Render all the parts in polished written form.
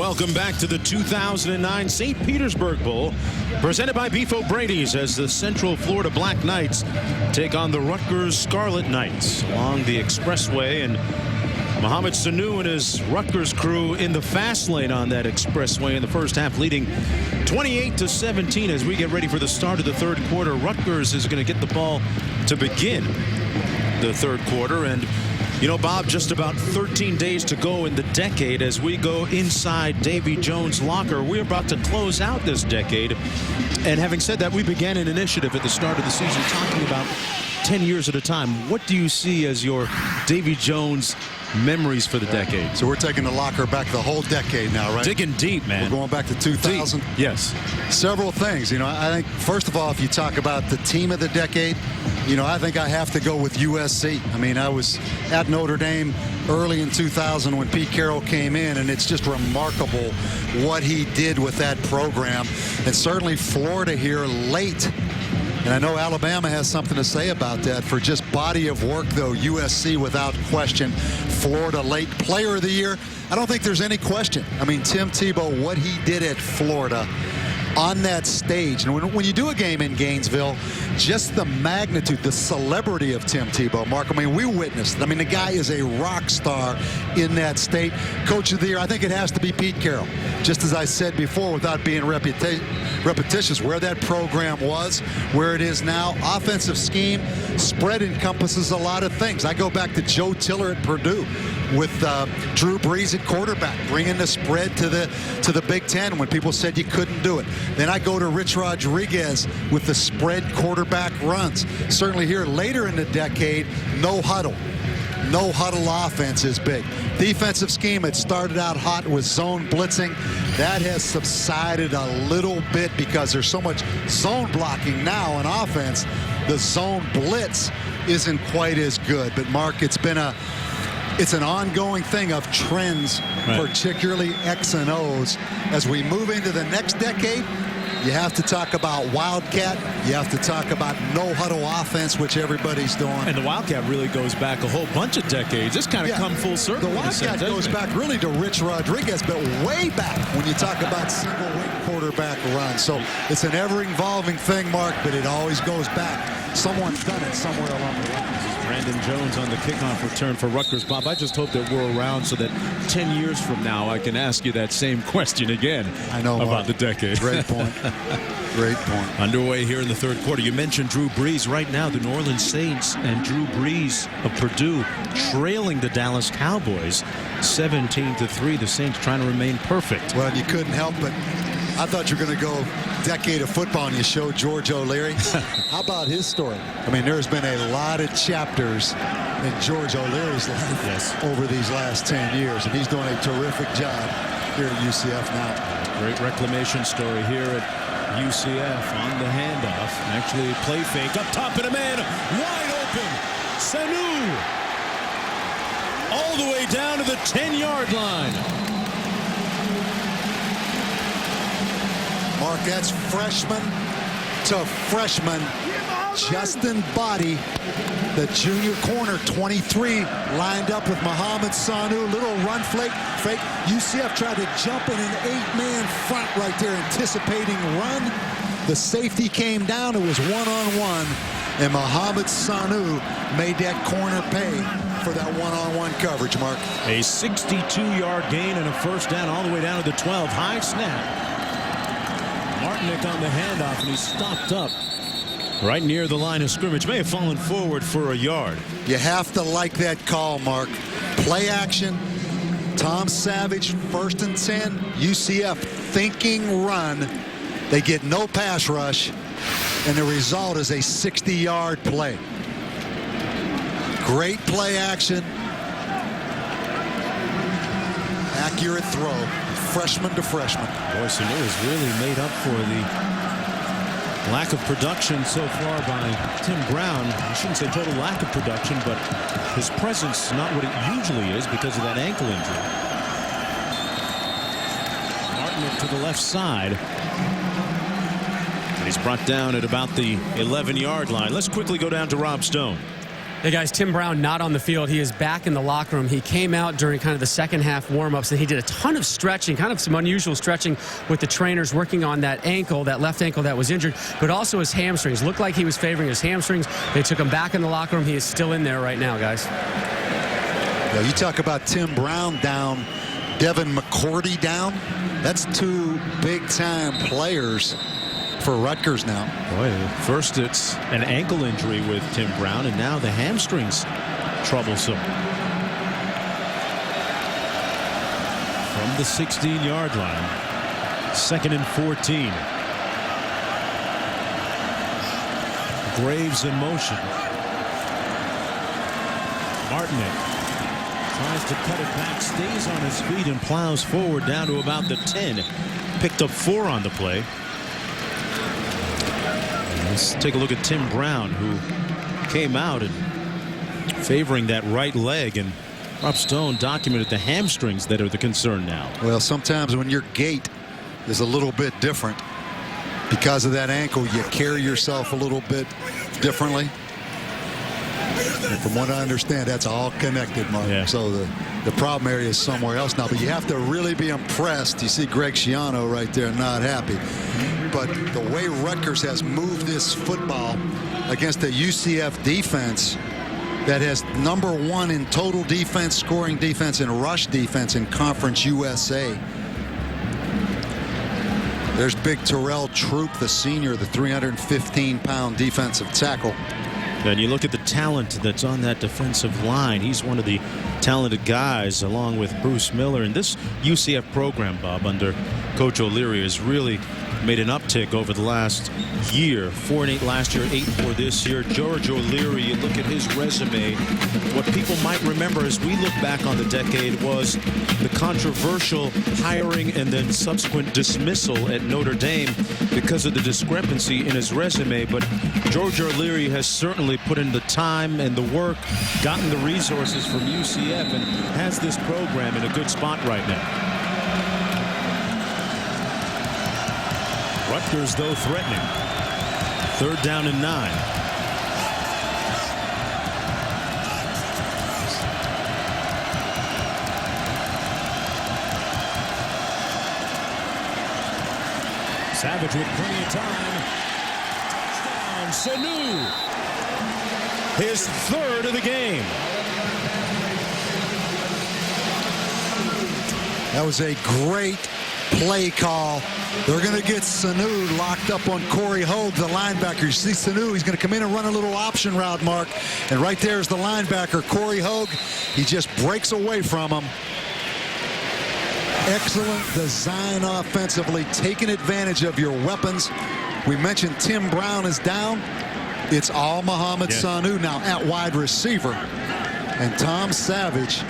Welcome back to the 2009 St. Petersburg Bowl, presented by Beef O'Brady's, as the Central Florida Black Knights take on the Rutgers Scarlet Knights along the expressway. And Mohamed Sanu and his Rutgers crew in the fast lane on that expressway in the first half, leading 28-17 as we get ready for the start of the third quarter. Rutgers is going to get the ball to begin the third quarter. And you know, Bob, just about 13 days to go in the decade as we go inside Davy Jones' locker. We're about to close out this decade. And having said that, we began an initiative at the start of the season talking about 10 years at a time. What do you see as your Davy Jones memories for the decade? So we're taking the locker back the whole decade now, right? Digging deep, man. We're going back to 2000. Deep. Yes. Several things. You know, I think, first of all, if you talk about the team of the decade, you know, I think I have to go with USC. I mean, I was at Notre Dame early in 2000 when Pete Carroll came in, and it's just remarkable what he did with that program. And certainly Florida here late. And I know Alabama has something to say about that. For just body of work, though, USC without question. Florida late player of the year. I don't think there's any question. I mean, Tim Tebow, what he did at Florida on that stage. And when you do a game in Gainesville, just the magnitude, the celebrity of Tim Tebow, Mark, I mean, we witnessed it. I mean, the guy is a rock star in that state. Coach of the year, I think it has to be Pete Carroll. Just as I said before, without being repetitious, where that program was, where it is now. Offensive scheme, spread encompasses a lot of things. I go back to Joe Tiller at Purdue with Drew Brees at quarterback, bringing the spread to the Big Ten when people said you couldn't do it. Then I go to Rich Rodriguez with the spread quarterback runs. Certainly here later in the decade, no huddle. No huddle offense is big. Defensive scheme, it started out hot with zone blitzing. That has subsided a little bit because there's so much zone blocking now in offense. The zone blitz isn't quite as good. But Mark, it's an ongoing thing of trends, right, particularly X and O's. As we move into the next decade, you have to talk about Wildcat. You have to talk about no-huddle offense, which everybody's doing. And the Wildcat really goes back a whole bunch of decades. It's kind of come full circle. The Wildcat goes back really to Rich Rodriguez, but way back when you talk about single-wing quarterback runs. So it's an ever-evolving thing, Mark, but it always goes back. Someone's done it somewhere along the line. Brandon Jones on the kickoff return for Rutgers. Bob, I just hope that we're around so that 10 years from now I can ask you that same question again. I know, about Mark. the decade. Great point. Great point. Underway here in the third quarter. You mentioned Drew Brees. Right now, the New Orleans Saints and Drew Brees of Purdue trailing the Dallas Cowboys 17-3. The Saints trying to remain perfect. Well, you couldn't help but I thought you were going to go decade of football and you showed George O'Leary. How about his story? I mean, there's been a lot of chapters in George O'Leary's life over these last 10 years, and he's doing a terrific job here at UCF now. Great reclamation story here at UCF on the handoff. Actually, play fake up top and a man wide open. Sanu all the way down to the 10-yard line. Mark, that's freshman to freshman. Justin Body, the junior corner, 23, lined up with Mohamed Sanu. Little run fake. UCF tried to jump in an 8-man front right there, anticipating run. The safety came down. It was one-on-one, and Mohamed Sanu made that corner pay for that one-on-one coverage, Mark. A 62-yard gain and a first down all the way down to the 12. High snap. Martinick on the handoff, and he stopped up right near the line of scrimmage. May have fallen forward for a yard. You have to like that call, Mark. Play action. Tom Savage, 1st and 10. UCF thinking run. They get no pass rush, and the result is a 60-yard play. Great play action. Accurate throw. Freshman to freshman. Boy, Sanu has really made up for the lack of production so far by Tim Brown. I shouldn't say total lack of production, but his presence not what it usually is because of that ankle injury. Martin to the left side. And he's brought down at about the 11-yard line. Let's quickly go down to Rob Stone. Hey guys, Tim Brown not on the field. He is back in the locker room. He came out during kind of the second half warm-ups, and he did a ton of stretching, kind of some unusual stretching with the trainers working on that ankle, that left ankle that was injured, but also his hamstrings. Looked like he was favoring his hamstrings. They took him back in the locker room. He is still in there right now, guys. Yeah, you talk about Tim Brown down, Devin McCourty down. That's two big-time players for Rutgers now. Boy, first it's an ankle injury with Tim Brown, and now the hamstrings troublesome. From the 16-yard line, 2nd and 14. Graves in motion. Martinet tries to cut it back, stays on his feet, and plows forward down to about the 10. Picked up 4 on the play. Let's take a look at Tim Brown, who came out and favoring that right leg, and Rob Stone documented the hamstrings that are the concern now. Well, sometimes when your gait is a little bit different because of that ankle, you carry yourself a little bit differently. And from what I understand, that's all connected, Mark. Yeah. So the problem area is somewhere else now. But you have to really be impressed. You see Greg Schiano right there not happy. But the way Rutgers has moved this football against the UCF defense that has #1 in total defense, scoring defense, and rush defense in Conference USA. There's big Terrell Troop, the senior, the 315-pound defensive tackle. And you look at the talent that's on that defensive line. He's one of the talented guys, along with Bruce Miller. And this UCF program, Bob, under Coach O'Leary, has really made an uptick over the last year. 4-8 last year, 8-4 this year. George O'Leary, you look at his resume. What people might remember as we look back on the decade was the controversial hiring and then subsequent dismissal at Notre Dame because of the discrepancy in his resume. But George O'Leary has certainly put in the time and the work, gotten the resources from UCF, and has this program in a good spot right now. Rutgers, though, threatening. 3rd down and 9. Savage with plenty of time. Touchdown, Sanu. His 3rd of the game. That was a great play call. They're going to get Sanu locked up on Corey Hogue, the linebacker. You see Sanu, he's going to come in and run a little option route, Mark. And right there is the linebacker, Corey Hogue. He just breaks away from him. Excellent design offensively, taking advantage of your weapons. We mentioned Tim Brown is down. It's all Mohamed Sanu now at wide receiver. And Tom Savage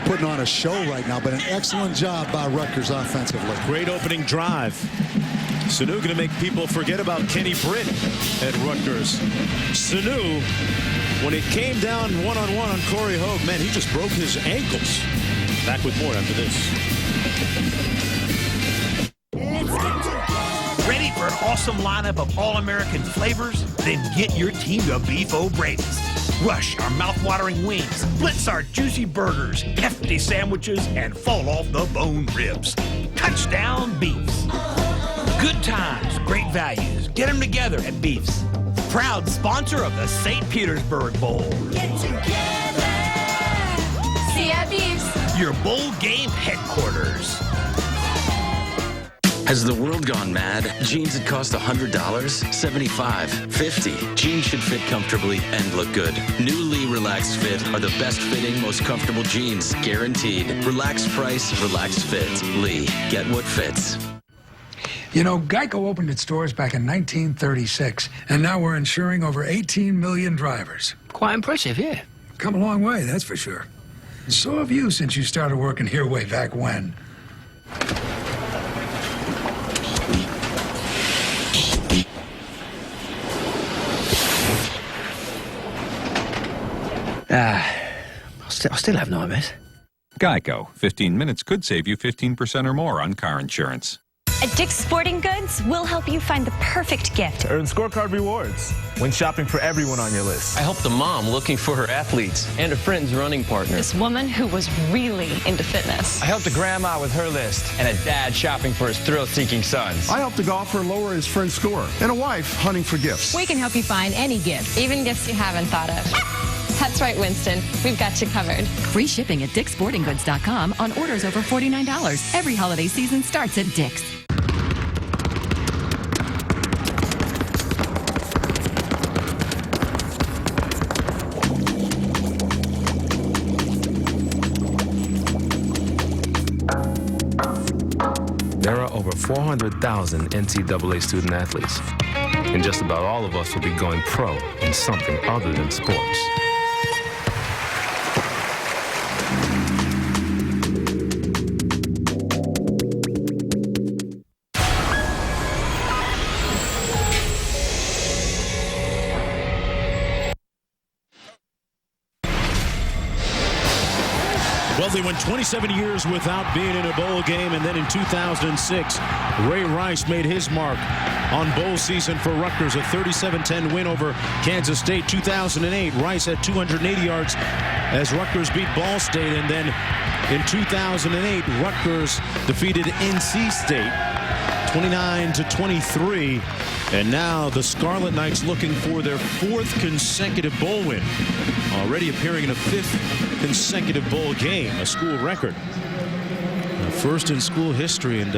putting on a show right now, but an excellent job by Rutgers offensively. Great opening drive. Sanu going to make people forget about Kenny Britt at Rutgers. Sanu, when it came down one-on-one on Corey Hogue, man, he just broke his ankles. Back with more after this. Ready for an awesome lineup of all-American flavors? Then get your team to Beef O'Brady's. Rush our mouth-watering wings, blitz our juicy burgers, hefty sandwiches, and fall off the bone ribs. Touchdown Beefs. Good times, great values. Get them together at Beefs. Proud sponsor of the St. Petersburg Bowl. Get together. See ya, Beefs. Your bowl game headquarters. Has the world gone mad? Jeans that cost $100, $75, $50. Jeans should fit comfortably and look good. New Lee Relaxed Fit are the best fitting, most comfortable jeans, guaranteed. Relaxed price, relaxed fit. Lee, get what fits. You know, Geico opened its doors back in 1936, and now we're insuring over 18 million drivers. Quite impressive, yeah. Come a long way, that's for sure. And so have you since you started working here way back when. I still have nightmares. Geico. 15 minutes could save you 15% or more on car insurance. At Dick's Sporting Goods, we'll help you find the perfect gift. Earn scorecard rewards when shopping for everyone on your list. I helped a mom looking for her athletes and a friend's running partner. This woman who was really into fitness. I helped a grandma with her list and a dad shopping for his thrill-seeking sons. I helped a golfer lower his friend's score and a wife hunting for gifts. We can help you find any gift, even gifts you haven't thought of. That's right, Winston. We've got you covered. Free shipping at dicksportinggoods.com on orders over $49. Every holiday season starts at Dick's. There are over 400,000 NCAA student athletes, and just about all of us will be going pro in something other than sports. Well, they went 27 years without being in a bowl game, and then in 2006, Ray Rice made his mark on bowl season for Rutgers, a 37-10 win over Kansas State. 2008, Rice had 280 yards as Rutgers beat Ball State, and then in 2008, Rutgers defeated NC State 29-23, and now the Scarlet Knights looking for their 4th consecutive bowl win, already appearing in a 5th consecutive bowl game, a school record, first in school history. And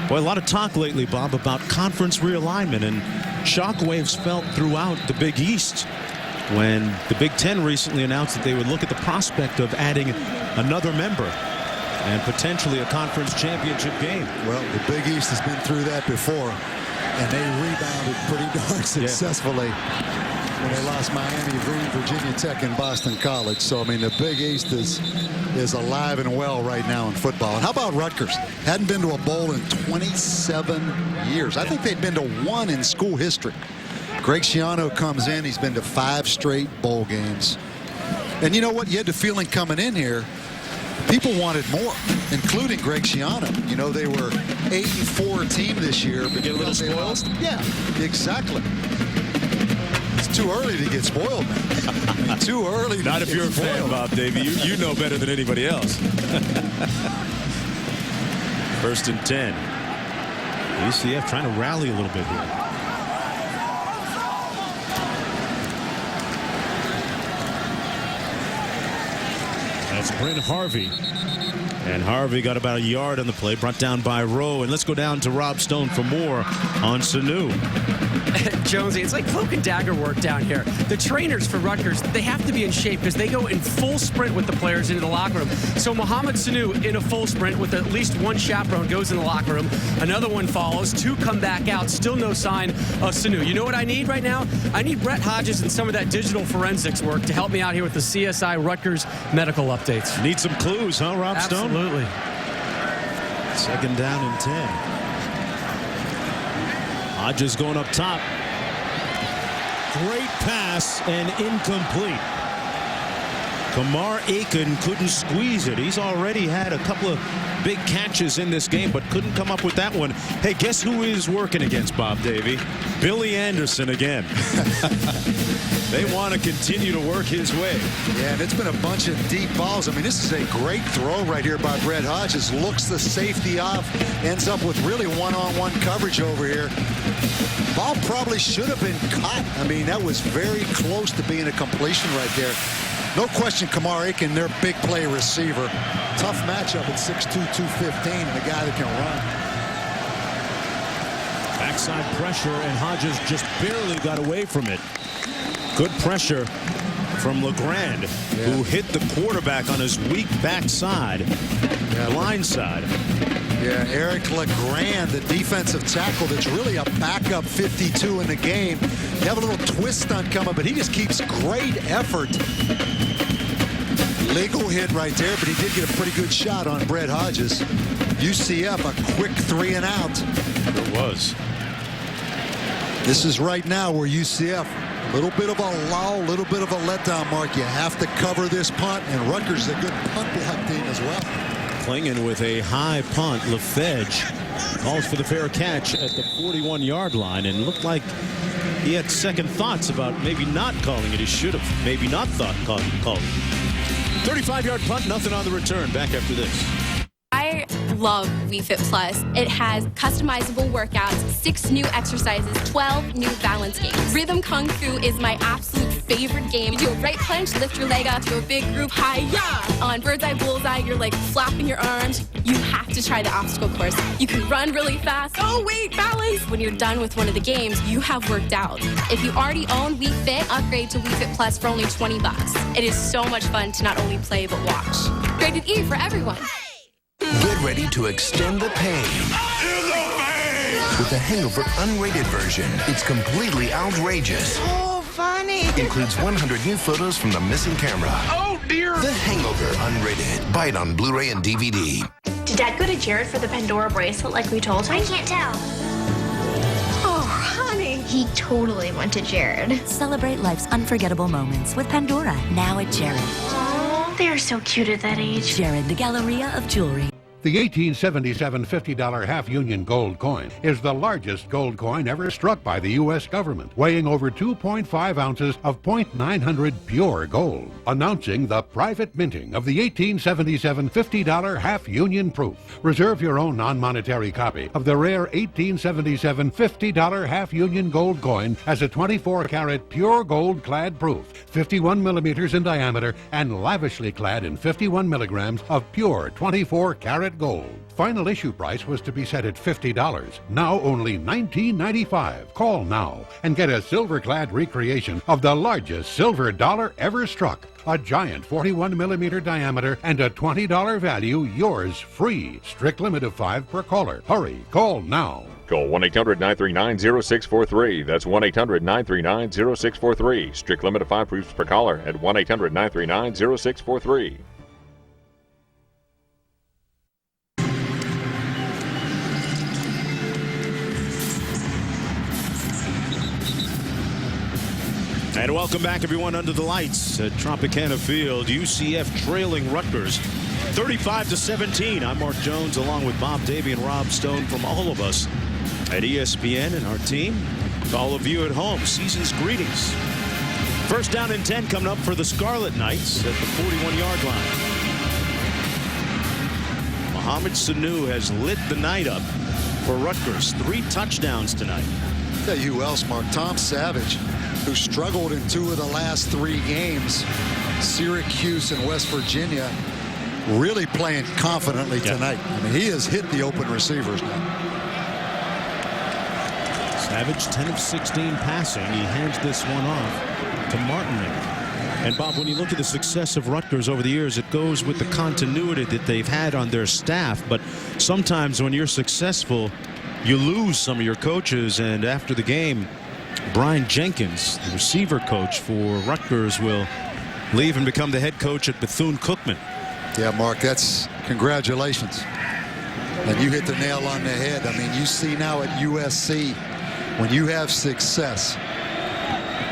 boy, a lot of talk lately, Bob, about conference realignment, and shockwaves felt throughout the Big East when the Big Ten recently announced that they would look at the prospect of adding another member and potentially a conference championship game. Well, the Big East has been through that before, and they rebounded pretty darn successfully when they lost Miami, Virginia Tech, and Boston College. So, I mean, the Big East is alive and well right now in football. And how about Rutgers? Hadn't been to a bowl in 27 years. I think they've been to 1 in school history. Greg Schiano comes in. He's been to 5 straight bowl games. And you know what? You had the feeling coming in here, people wanted more, including Greg Schiano. You know, they were 8-4 team this year. But get a little spoiled? Yeah, exactly. It's too early to get spoiled, man. I mean, too early to Not if you're a fan, Bob Davey. You know better than anybody else. 1st and 10. UCF trying to rally a little bit here. That's Brent Harvey. And Harvey got about a yard on the play, brought down by Rowe. And let's go down to Rob Stone for more on Sanu. Jonesy, it's like cloak and dagger work down here. The trainers for Rutgers, they have to be in shape because they go in full sprint with the players into the locker room. So Mohamed Sanu in a full sprint with at least 1 chaperone goes in the locker room. Another one follows. 2 come back out. Still no sign of Sanu. You know what I need right now? I need Brett Hodges and some of that digital forensics work to help me out here with the CSI Rutgers medical updates. Need some clues, huh, Rob Stone? Absolutely. 2nd down and 10. Hodges going up top. Great pass and incomplete. Kamar Aiken couldn't squeeze it. He's already had a couple of big catches in this game, but couldn't come up with that one. Hey, guess who is working against Bob Davey? Billy Anderson again. They want to continue to work his way. Yeah, and it's been a bunch of deep balls. I mean, this is a great throw right here by Brett Hodges. Looks the safety off, ends up with really one-on-one coverage over here. Ball probably should have been caught. I mean, that was very close to being a completion right there. No question, Kamar Aiken, their big play receiver. Tough matchup at 6'2", 215, and a guy that can run. Backside pressure, and Hodges just barely got away from it. Good pressure from LeGrand, who hit the quarterback on his weak backside, blind side. Yeah, Eric LeGrand, the defensive tackle that's really a backup 52 in the game. You have a little twist stunt coming, but he just keeps great effort. Legal hit right there, but he did get a pretty good shot on Brett Hodges. UCF, a quick 3 and out. It was. This is right now where UCF, a little bit of a lull, a little bit of a letdown, Mark. You have to cover this punt, and Rutgers is a good punt block team as well. Klingen with a high punt. LaFedge Calls for the fair catch at the 41-yard line, and looked like he had second thoughts about maybe not calling it. He should have maybe not thought calling it. 35-yard punt, nothing on the return. Back after this. I love WeFit Plus. It has customizable workouts, 6 new exercises, 12 new balance games. Rhythm Kung Fu is my absolute favorite game. You do a right planche, lift your leg up to a big group hi-ya. On Bird's Eye Bullseye, you're like flapping your arms. You have to try the obstacle course. You can run really fast. Oh, wait, balance. When you're done with one of the games, you have worked out. If you already own WeFit, upgrade to WeFit Plus for only $20. It is so much fun to not only play, but watch. Rated E for everyone. Get ready to extend the pain. With the Hangover unrated version, it's completely outrageous. Oh, funny. Includes 100 new photos from the missing camera. Oh, dear. The Hangover unrated. Buy it on Blu-ray and DVD. Did Dad go to Jared for the Pandora bracelet like we told him? I can't tell. Oh, honey. He totally went to Jared. Celebrate life's unforgettable moments with Pandora, now at Jared. Oh, they're so cute at that age. Jared, the Galleria of Jewelry. The 1877 $50 half-union gold coin is the largest gold coin ever struck by the U.S. government, weighing over 2.5 ounces of .900 pure gold. Announcing the private minting of the 1877 $50 half-union proof. Reserve your own non-monetary copy of the rare 1877 $50 half-union gold coin as a 24-karat pure gold-clad proof, 51 millimeters in diameter, and lavishly clad in 51 milligrams of pure 24-karat gold. Final issue price was to be set at $50. Now only $19.95. Call now and get a silver-clad recreation of the largest silver dollar ever struck. A giant 41 millimeter diameter and a $20 value, yours free. Strict limit of 5 per caller. Hurry, call now. Call 1-800-939-0643. That's 1-800-939-0643. Strict limit of 5 proofs per caller at 1-800-939-0643. And welcome back, everyone, under the lights at Tropicana Field. UCF trailing Rutgers 35-17. I'm Mark Jones, along with Bob Davey and Rob Stone from all of us at ESPN and our team. To all of you at home, season's greetings. First down and 10 coming up for the Scarlet Knights at the 41-yard line. Mohamed Sanu has lit the night up for Rutgers. 3 touchdowns tonight. I'll tell you who else, Mark. Tom Savage, who struggled in 2 of the last 3 games, Syracuse and West Virginia, really playing confidently tonight. I mean, he has hit the open receivers now. Savage, 10 of 16 passing. He hands this one off to Martinek. And Bob, when you look at the success of Rutgers over the years, it goes with the continuity that they've had on their staff. But sometimes when you're successful, you lose some of your coaches. And after the game, Brian Jenkins, the receiver coach for Rutgers, will leave and become the head coach at Bethune-Cookman. Yeah, Mark, that's congratulations. And you hit the nail on the head. I mean, you see now at USC, when you have success,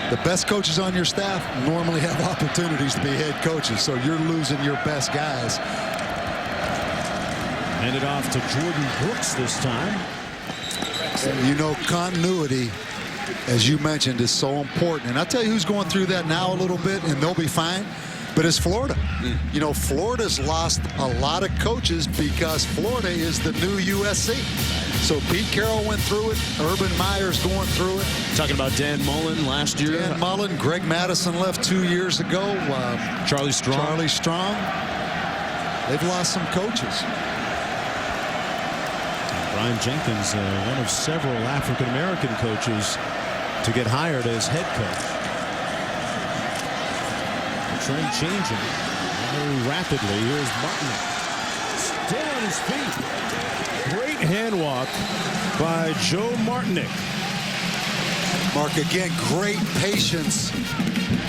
the best coaches on your staff normally have opportunities to be head coaches, so you're losing your best guys. Handed off to Jordan Brooks this time. You know, continuity, as you mentioned, is so important. And I'll tell you who's going through that now a little bit, and they'll be fine, but it's Florida. You know, Florida's lost a lot of coaches because Florida is the new USC. So Pete Carroll went through it. Urban Meyer's going through it. Talking about Dan Mullen last year. Dan Mullen. Greg Madison left 2 years ago. Charlie Strong. Charlie Strong. They've lost some coaches. Brian Jenkins, one of several African-American coaches to get hired as head coach. The trend changing very rapidly. Here's Martin. Still on his feet. Great hand walk by Joe Martinek. Mark, again, great patience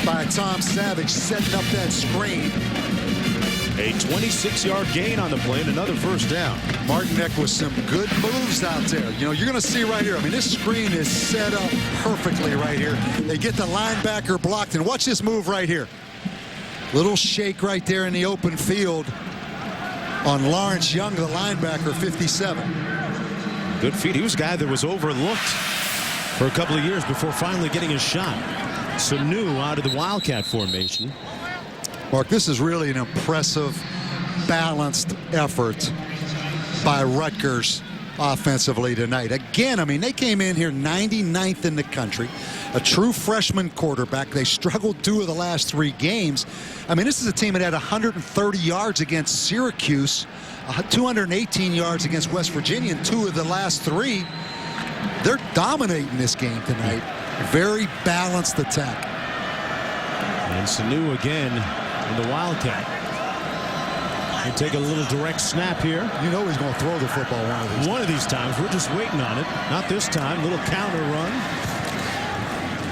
by Tom Savage setting up that screen. A 26-yard gain on the play and another first down. Martinek with some good moves out there. You know, you're going to see right here. I mean, this screen is set up perfectly right here. They get the linebacker blocked, and watch this move right here. Little shake right there in the open field on Lawrence Young, the linebacker, 57. Good feet. He was a guy that was overlooked for a couple of years before finally getting his shot. Sanu out of the Wildcat formation. Mark, this is really an impressive, balanced effort by Rutgers offensively tonight. Again, I mean, they came in here 99th in the country. A true freshman quarterback. They struggled 2 of the last 3 games. I mean, this is a team that had 130 yards against Syracuse, 218 yards against West Virginia in 2 of the last 3. They're dominating this game tonight. Very balanced attack. And Sanu again in the Wildcat. He'll take a little direct snap here. You know he's going to throw the football one of these times. We're just waiting on it. Not this time. Little counter run.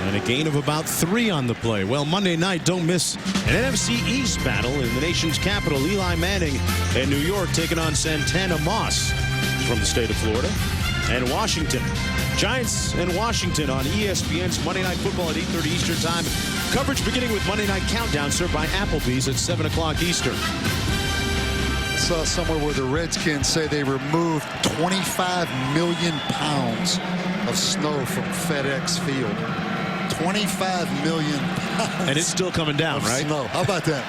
And a gain of about 3 on the play. Well, Monday night, don't miss an NFC East battle in the nation's capital. Eli Manning and New York taking on Santana Moss from the state of Florida. And Washington. Giants and Washington on ESPN's Monday Night Football at 8:30 Eastern Time. Coverage beginning with Monday Night Countdown, served by Applebee's at 7 o'clock Eastern. Saw somewhere where the Redskins say they removed 25 million pounds of snow from FedEx Field. 25 million pounds. And it's still coming down, right? Snow. How about that?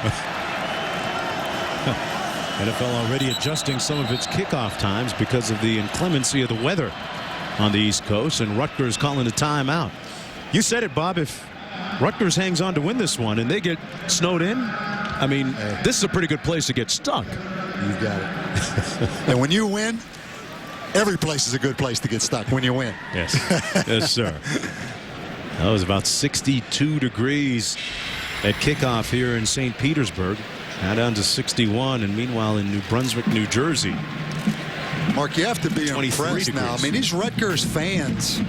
NFL already adjusting some of its kickoff times because of the inclemency of the weather on the East Coast, and Rutgers calling a timeout. You said it, Bob. If Rutgers hangs on to win this one and they get snowed in, I mean, this is a pretty good place to get stuck. You got it. And when you win, every place is a good place to get stuck when you win. Yes. Yes, sir. That was about 62 degrees at kickoff here in St. Petersburg. Now down to 61, and meanwhile in New Brunswick, New Jersey. Mark, you have to be impressed now. I mean, these Rutgers fans,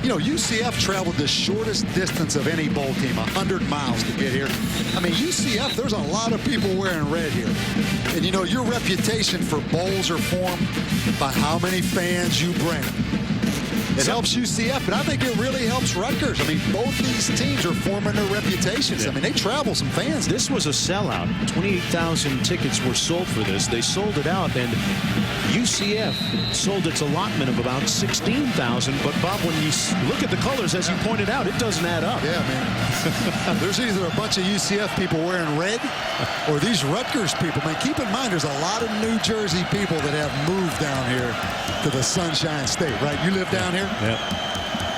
you know, UCF traveled the shortest distance of any bowl team, 100 miles to get here. I mean, UCF, there's a lot of people wearing red here. And, you know, your reputation for bowls are formed by how many fans you bring. It helps UCF, but I think it really helps Rutgers. I mean, both these teams are forming their reputations. I mean, they travel some fans. This was a sellout. 28,000 tickets were sold for this. They sold it out, and UCF sold its allotment of about 16,000. But, Bob, when you look at the colors, as you pointed out, it doesn't add up. Yeah, man. There's either a bunch of UCF people wearing red or these Rutgers people. Man, keep in mind, there's a lot of New Jersey people that have moved down here to the Sunshine State, right? You live down here? Yep.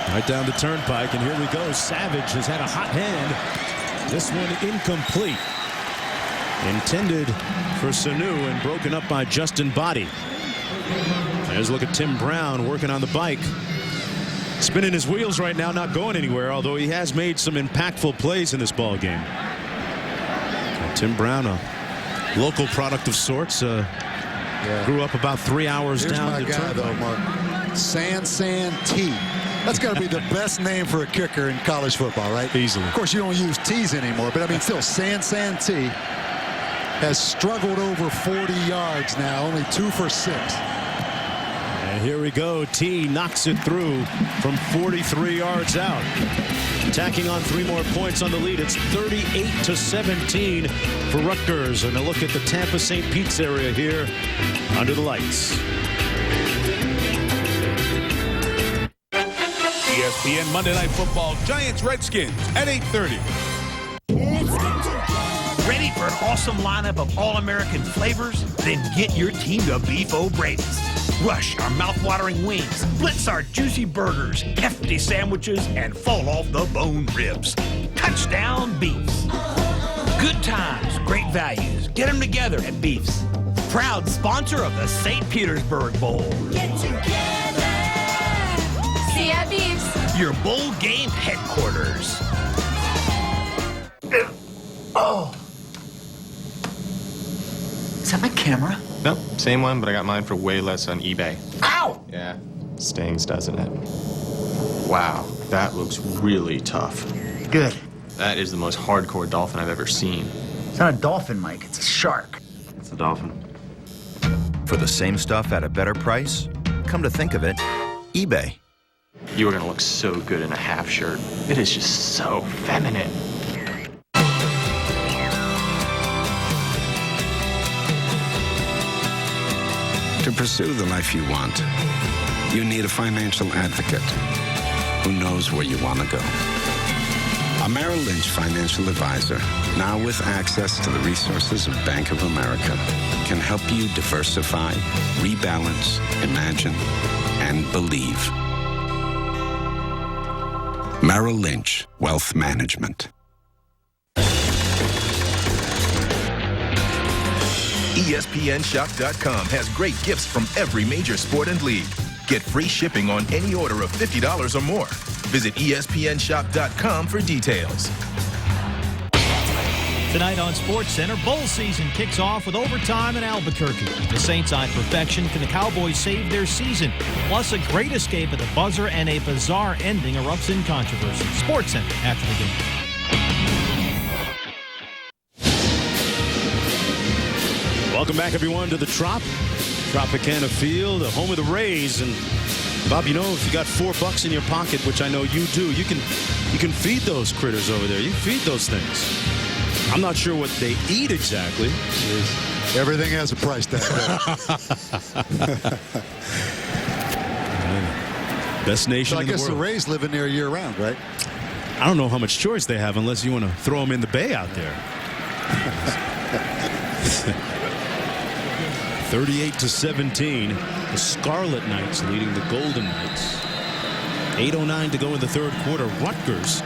Right down the turnpike, and here we go. Savage has had a hot hand. This one incomplete. Intended for Sanu and broken up by Justin Body. There's a look at Tim Brown working on the bike. Spinning his wheels right now, not going anywhere, although he has made some impactful plays in this ball game. Tim Brown, a local product of sorts, grew up about 3 hours down the turnpike. Though, Mark. San T. That's got to be the best name for a kicker in college football, right? Easily. Of course, you don't use T's anymore, but I mean, still, San T has struggled over 40 yards now, only 2 for 6. And here we go. T knocks it through from 43 yards out. Tacking on 3 more points on the lead. It's 38-17 for Rutgers. And a look at the Tampa St. Pete's area here under the lights. ESPN Monday Night Football, Giants Redskins at 8:30. Ready for an awesome lineup of all-American flavors? Then get your team to Beef O'Brady's. Rush our mouth-watering wings, blitz our juicy burgers, hefty sandwiches, and fall off the bone ribs. Touchdown Beefs. Good times, great values. Get them together at Beefs. Proud sponsor of the St. Petersburg Bowl. Get together. See ya, Beefs. Your bowl game headquarters. Oh. Is that my camera? Nope, same one, but I got mine for way less on eBay. Ow! Yeah, stings, doesn't it? Wow, that looks really tough. Good. That is the most hardcore dolphin I've ever seen. It's not a dolphin, Mike. It's a shark. It's a dolphin. For the same stuff at a better price? Come to think of it, eBay. You are gonna look so good in a half shirt. It is just so feminine. To pursue the life you want, You need a financial advocate who knows where you want to go. A Merrill Lynch financial advisor, now with access to the resources of Bank of America, can help you diversify, rebalance, imagine, and believe. Merrill Lynch Wealth Management. ESPNShop.com has great gifts from every major sport and league. Get free shipping on any order of $50 or more. Visit ESPNShop.com for details. Tonight on SportsCenter, bowl season kicks off with overtime in Albuquerque. The Saints eye perfection. Can the Cowboys save their season? Plus a great escape at the buzzer and a bizarre ending erupts in controversy. SportsCenter after the game. Welcome back, everyone, to the Tropicana Field, the home of the Rays. And Bob, you know, if you got $4 in your pocket, which I know you do, you can feed those critters over there. You feed those things. I'm not sure what they eat exactly. Everything has a price tag. Best nation in the world. I guess the Rays live in there year round, right? I don't know how much choice they have unless you want to throw them in the bay out there. 38-17, the Scarlet Knights leading the Golden Knights. 8:09 to go in the third quarter. Rutgers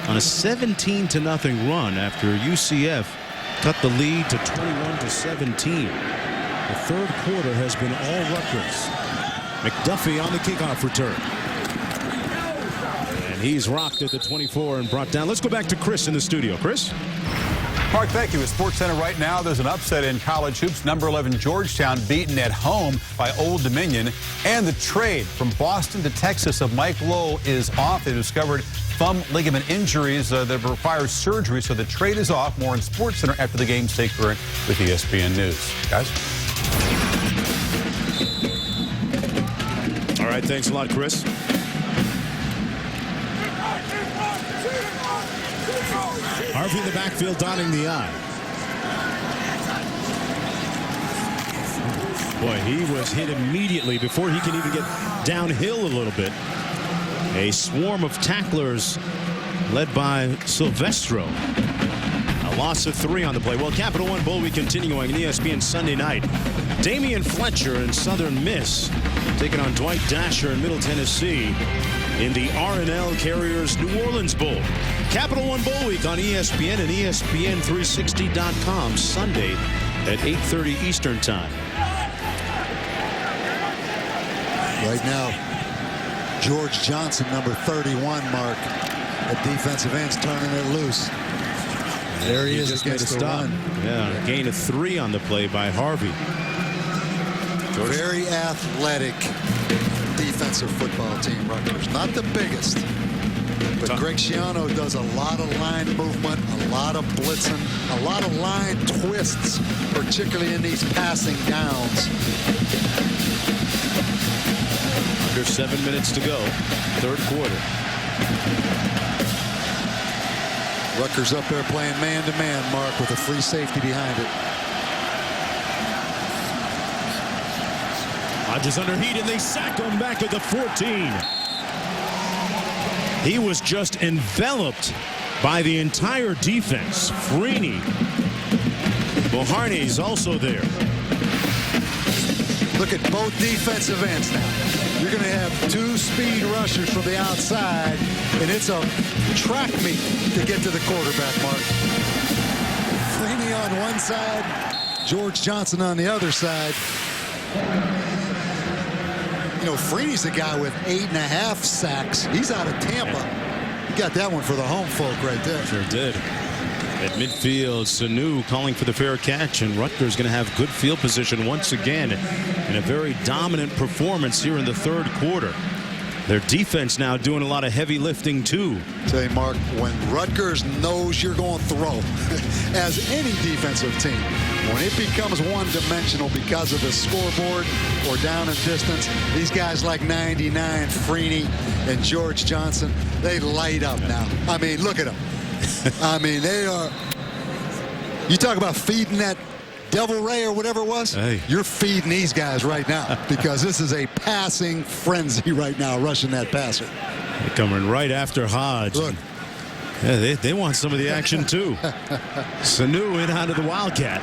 on a 17-0 run after UCF cut the lead to 21-17. The third quarter has been all Rutgers. McDuffie on the kickoff return. And he's rocked at the 24 and brought down. Let's go back to Chris in the studio. Chris? Mark, thank you. At SportsCenter right now, there's an upset in college hoops. Number 11 Georgetown beaten at home by Old Dominion. And the trade from Boston to Texas of Mike Lowe is off. They discovered thumb ligament injuries that require surgery, so the trade is off. More on SportsCenter after the game. Stay current with ESPN News. Guys? All right, thanks a lot, Chris. Harvey in the backfield dotting the I. Boy, he was hit immediately before he can even get downhill a little bit. A swarm of tacklers led by Silvestro. A loss of 3 on the play. Well, Capital One Bowl week continuing in ESPN Sunday night. Damian Fletcher in Southern Miss taking on Dwight Dasher in Middle Tennessee in the R&L Carriers New Orleans Bowl. Capital One Bowl week on ESPN and ESPN360.com Sunday at 8:30 Eastern Time. Right now, George Johnson, number 31, Mark, at defensive ends, turning it loose. There he is just against the stop. run. Yeah, a gain of 3 on the play by Harvey. Very athletic defensive football team, Rutgers. Not the biggest, but Greg Schiano does a lot of line movement, a lot of blitzing, a lot of line twists, particularly in these passing downs. Under 7 minutes to go, third quarter. Rutgers up there playing man-to-man, Mark, with a free safety behind it. Hodges under heat, and they sack him back at the 14. He was just enveloped by the entire defense. Freeney. Boharney's also there. Look at both defensive ends now. You're going to have 2 speed rushers from the outside, and it's a track meet to get to the quarterback, Mark. Freeney on one side, George Johnson on the other side. You know, Freeney's the guy with 8.5 sacks. He's out of Tampa. He got that one for the home folk right there. Sure did. At midfield, Sanu calling for the fair catch, and Rutgers going to have good field position once again in a very dominant performance here in the third quarter. Their defense now doing a lot of heavy lifting too. Tell you, Mark, when Rutgers knows you're going to throw, as any defensive team, when it becomes one-dimensional because of the scoreboard or down in distance, these guys like 99, Freeney, and George Johnson, they light up now. I mean, look at them. I mean, they are. You talk about feeding that Devil Ray or whatever it was, you're feeding these guys right now because this is a passing frenzy right now, rushing that passer. They're coming right after Hodge. Look. Yeah, they want some of the action, too. Sanu in out of the Wildcat.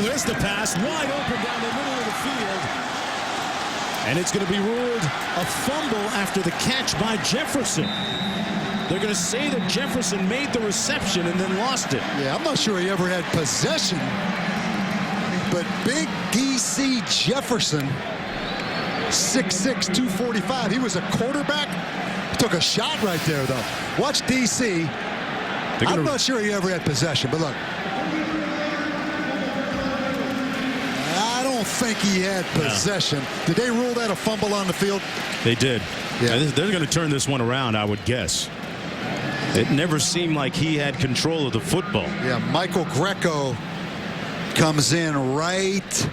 There's the pass. Wide open down the middle of the field. And it's going to be ruled a fumble after the catch by Jefferson. They're going to say that Jefferson made the reception and then lost it. Yeah, I'm not sure he ever had possession. But big D.C. Jefferson, 6'6", 245. He was a quarterback. Took a shot right there, though. Watch D.C. I'm not sure he ever had possession, but look. I don't think he had possession. No. Did they rule that a fumble on the field? They did. Yeah. They're going to turn this one around, I would guess. It never seemed like he had control of the football. Yeah, Michael Greco comes in right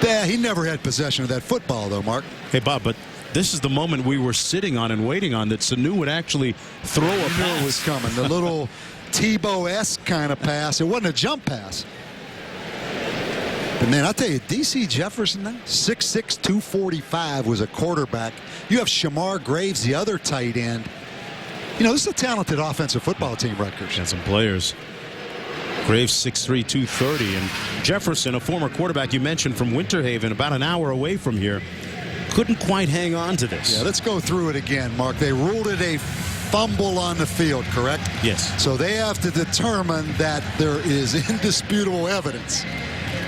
there. He never had possession of that football, though, Mark. Hey, Bob, but this is the moment we were sitting on and waiting on, that Sanu would actually throw a pass. It was coming. The little Tebow-esque kind of pass. It wasn't a jump pass. But, man, I'll tell you, D.C. Jefferson, 6'6", 245, was a quarterback. You have Shamar Graves, the other tight end. You know, this is a talented offensive football team, Rutgers. And some players. Graves 6'3", 230. And Jefferson, a former quarterback you mentioned from Winter Haven, about an hour away from here, couldn't quite hang on to this. Yeah, let's go through it again, Mark. They ruled it a fumble on the field, correct? Yes. So they have to determine that there is indisputable evidence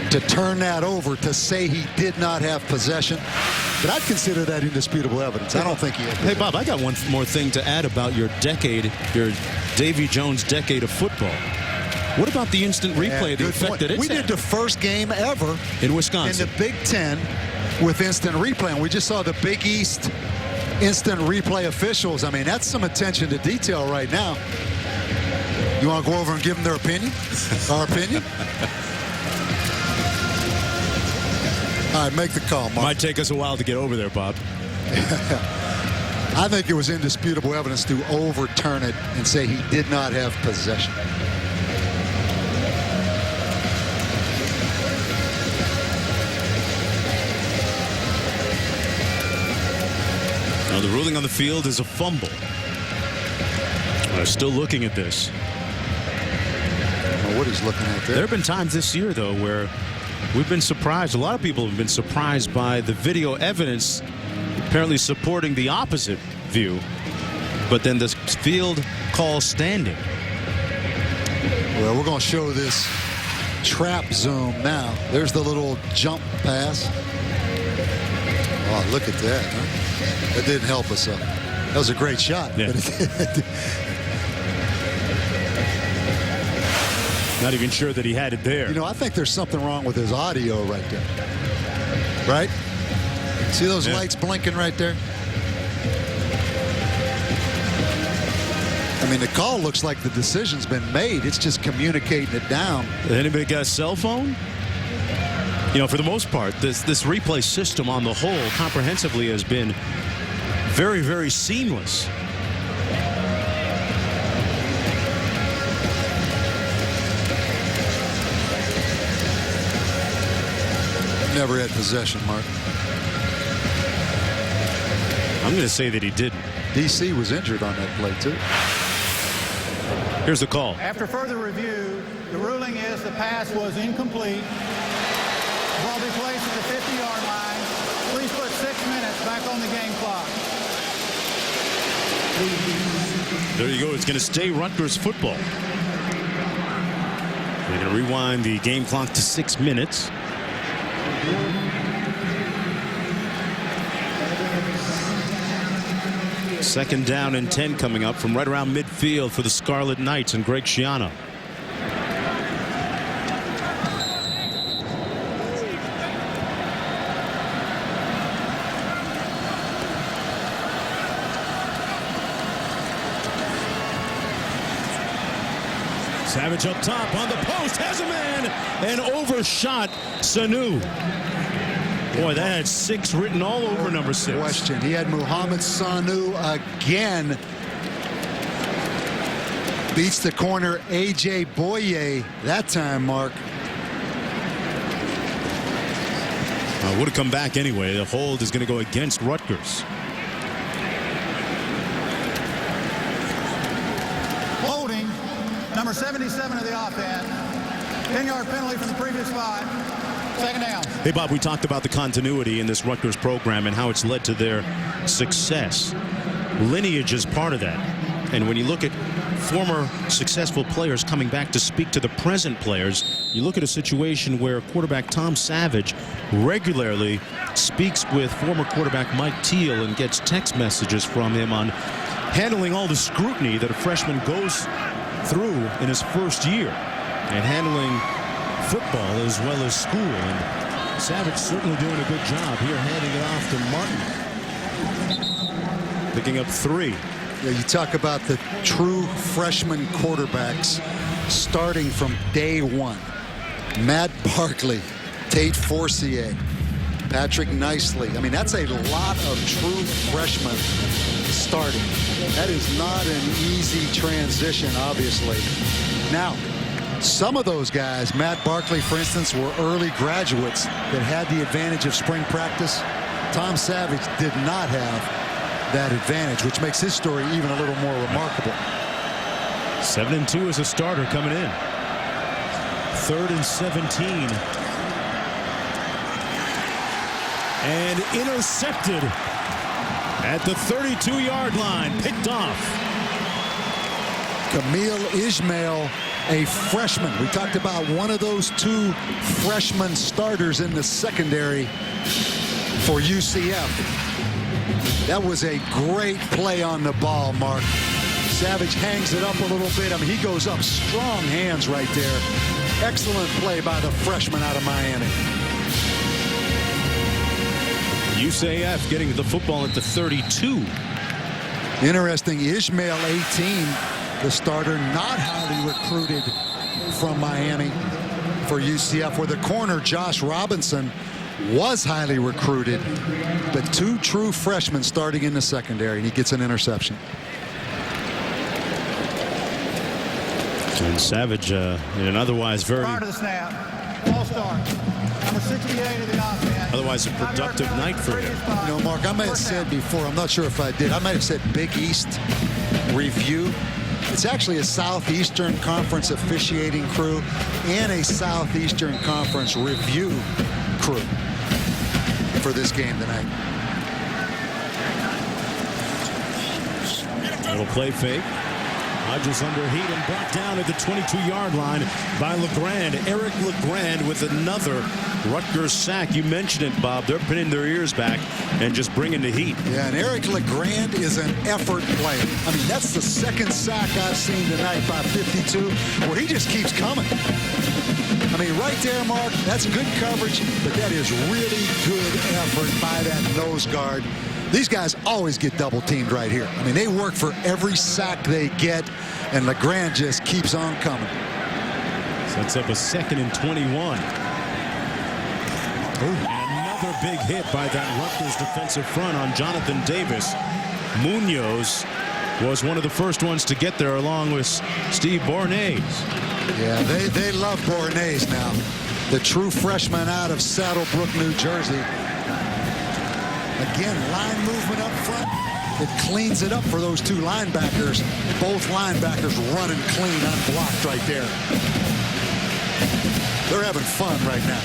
to turn that over to say he did not have possession. But I'd consider that indisputable evidence. I don't think he had possession. Hey, Bob, I got one more thing to add about your decade, your Davy Jones decade of football. What about the instant replay, the effect that it's had? We did the first game ever in Wisconsin. In the Big Ten with instant replay. And we just saw the Big East instant replay officials. I mean, that's some attention to detail right now. You want to go over and give them their opinion? Our opinion? All right, make the call, Mark. Might take us a while to get over there, Bob. I think it was indisputable evidence to overturn it and say he did not have possession. Now, the ruling on the field is a fumble. We're still looking at this. I don't know what he's looking at there. There have been times this year, though, where we've been surprised. A lot of people have been surprised by the video evidence apparently supporting the opposite view, but then the field call standing. Well, we're going to show this trap zoom now. There's the little jump pass. Oh, look at that. Huh? That didn't help us. That was a great shot. Yeah. But Not even sure that he had it there. You know, I think there's something wrong with his audio right there. Right? See those lights blinking right there? I mean, the call looks like the decision's been made. It's just communicating it down. Anybody got a cell phone? You know, for the most part, this replay system on the whole comprehensively has been very, very seamless. Never had possession, Mark. I'm going to say that he didn't. DC was injured on that play, too. Here's the call. After further review, the ruling is the pass was incomplete. The ball be placed at the 50-yard line. Please put 6 minutes back on the game clock. There you go. It's going to stay Rutgers football. They're going to rewind the game clock to 6 minutes. Second down and 10 coming up from right around midfield for the Scarlet Knights and Greg Schiano. Savage up top on the post, has a man, and overshot Sanu. Boy, that had 6 written all over number 6. Question. He had Muhammad Sanu again. Beats the corner, A.J. Boye that time, Mark. Would have come back anyway. The hold is going to go against Rutgers. Holding, number 77 of the offense. 10-yard penalty from the previous spot. Second down. Hey, Bob, we talked about the continuity in this Rutgers program and how it's led to their success. Lineage is part of that. And when you look at former successful players coming back to speak to the present players, you look at a situation where quarterback Tom Savage regularly speaks with former quarterback Mike Teal and gets text messages from him on handling all the scrutiny that a freshman goes through in his first year and handling football as well as school. And Savage certainly doing a good job here, handing it off to Martin. Picking up 3. Yeah, you talk about the true freshman quarterbacks starting from day one. Matt Barkley, Tate Forcier, Patrick Nicely. I mean, that's a lot of true freshmen starting. That is not an easy transition, obviously. Now, some of those guys, Matt Barkley, for instance, were early graduates that had the advantage of spring practice. Tom Savage did not have that advantage, which makes his story even a little more remarkable. 7-2 as a starter coming in. 3rd and 17. And intercepted at the 32-yard line. Picked off. Camille Ismail, a freshman. We talked about one of those 2 freshman starters in the secondary for UCF. That was a great play on the ball, Mark. Savage hangs it up a little bit. I mean, he goes up strong hands right there. Excellent play by the freshman out of Miami. UCF getting the football at the 32. Interesting. Ishmael, 18, the starter, not highly recruited from Miami for UCF, where the corner, Josh Robinson, was highly recruited, but 2 true freshmen starting in the secondary, and he gets an interception. And Savage, in an otherwise very... Prior to the snap, ball start. Number 68 of the offense. Otherwise a productive night for him. You know, Mark, I may have said before, I'm not sure if I did, I might have said Big East review. It's actually a Southeastern Conference officiating crew and a Southeastern Conference review crew for this game tonight. Little play fake. Hodges under heat and brought down at the 22-yard line by LeGrand. Eric LeGrand with another Rutgers sack. You mentioned it, Bob. They're pinning their ears back and just bringing the heat. Yeah, and Eric LeGrand is an effort player. I mean, that's the 2nd sack I've seen tonight by 52, where he just keeps coming. I mean, right there, Mark, that's good coverage, but that is really good effort by that nose guard. These guys always get double teamed right here. I mean, they work for every sack they get, and LeGrand just keeps on coming. Sets up a 2nd and 21. And another big hit by that Rutgers defensive front on Jonathan Davis. Munoz was one of the first ones to get there, along with Steve Bornase. Yeah, they love Bornase now. The true freshman out of Saddlebrook, New Jersey. Again, line movement up front. It cleans it up for those 2 linebackers. Both linebackers running clean, unblocked right there. They're having fun right now.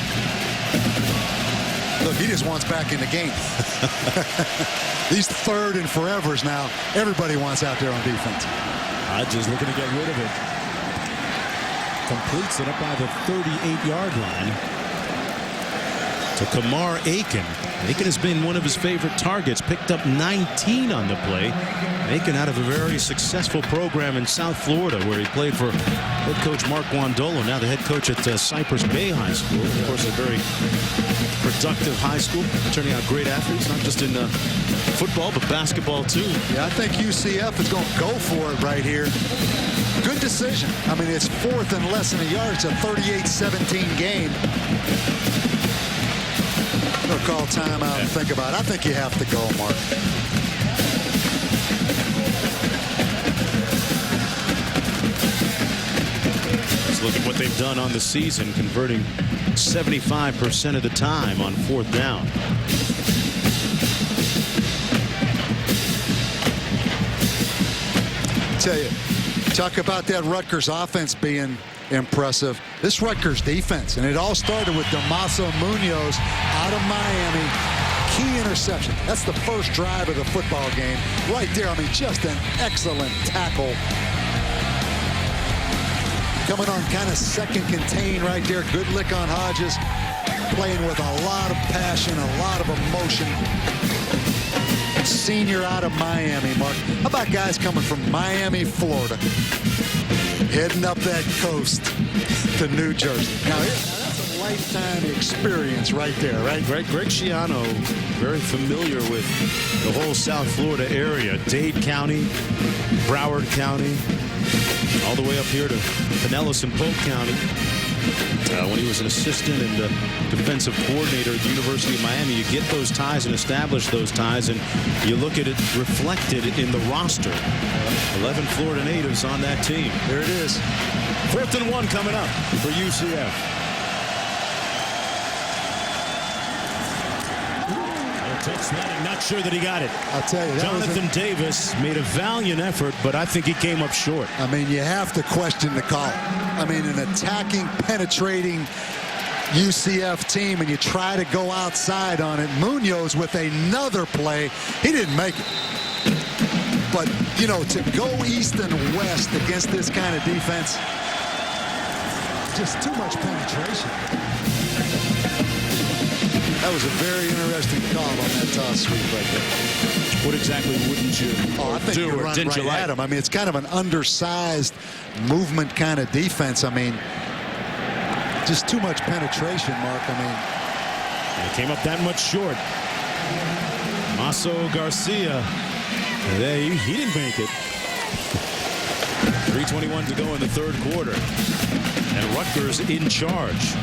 Look, he just wants back in the game. These 3rd and forevers now. Everybody wants out there on defense. Hodges looking to get rid of it. Completes it up by the 38-yard line to Kamar Aiken. Aiken has been one of his favorite targets, picked up 19 on the play. Aiken out of a very successful program in South Florida, where he played for head coach Mark Guandolo, now the head coach at Cypress Bay High School. Of course, a very productive high school, turning out great athletes, not just in football, but basketball too. Yeah, I think UCF is going to go for it right here. Good decision. I mean, it's 4th and less than a yard. It's a 38-17 game. They'll call timeout and think about it. I think you have to go, Mark. what they've done on the season, converting 75% of the time on 4th down. Tell you, talk about that Rutgers offense being impressive. This Rutgers defense, and it all started with Damaso Munoz out of Miami. Key interception. That's the first drive of the football game. Right there, I mean, just an excellent tackle. Coming on kind of second contain right there. Good lick on Hodges. Playing with a lot of passion, a lot of emotion. Senior out of Miami, Mark. How about guys coming from Miami, Florida, heading up that coast to New Jersey? Now, that's a lifetime experience right there, right? Greg Schiano, very familiar with the whole South Florida area. Dade County, Broward County, all the way up here to Pinellas and Polk County. When he was an assistant and defensive coordinator at the University of Miami, you get those ties and establish those ties, and you look at it reflected in the roster. 11 Florida natives on that team. There it is. 4th and 1 coming up for UCF. Not sure that he got it. I'll tell you, Jonathan Davis made a valiant effort, but I think he came up short. I mean, you have to question the call. I mean, an attacking, penetrating UCF team, and you try to go outside on it. Munoz with another play. He didn't make it. But, you know, to go east and west against this kind of defense, just too much penetration. That was a very interesting call on that toss sweep right there. What exactly wouldn't you I think do, you or run didn't right you like? at him. I mean, it's kind of an undersized movement kind of defense. I mean, just too much penetration, Mark. I mean, it came up that much short. Maso Garcia, he didn't make it. 3:21 to go in the 3rd quarter, and Rutgers in charge.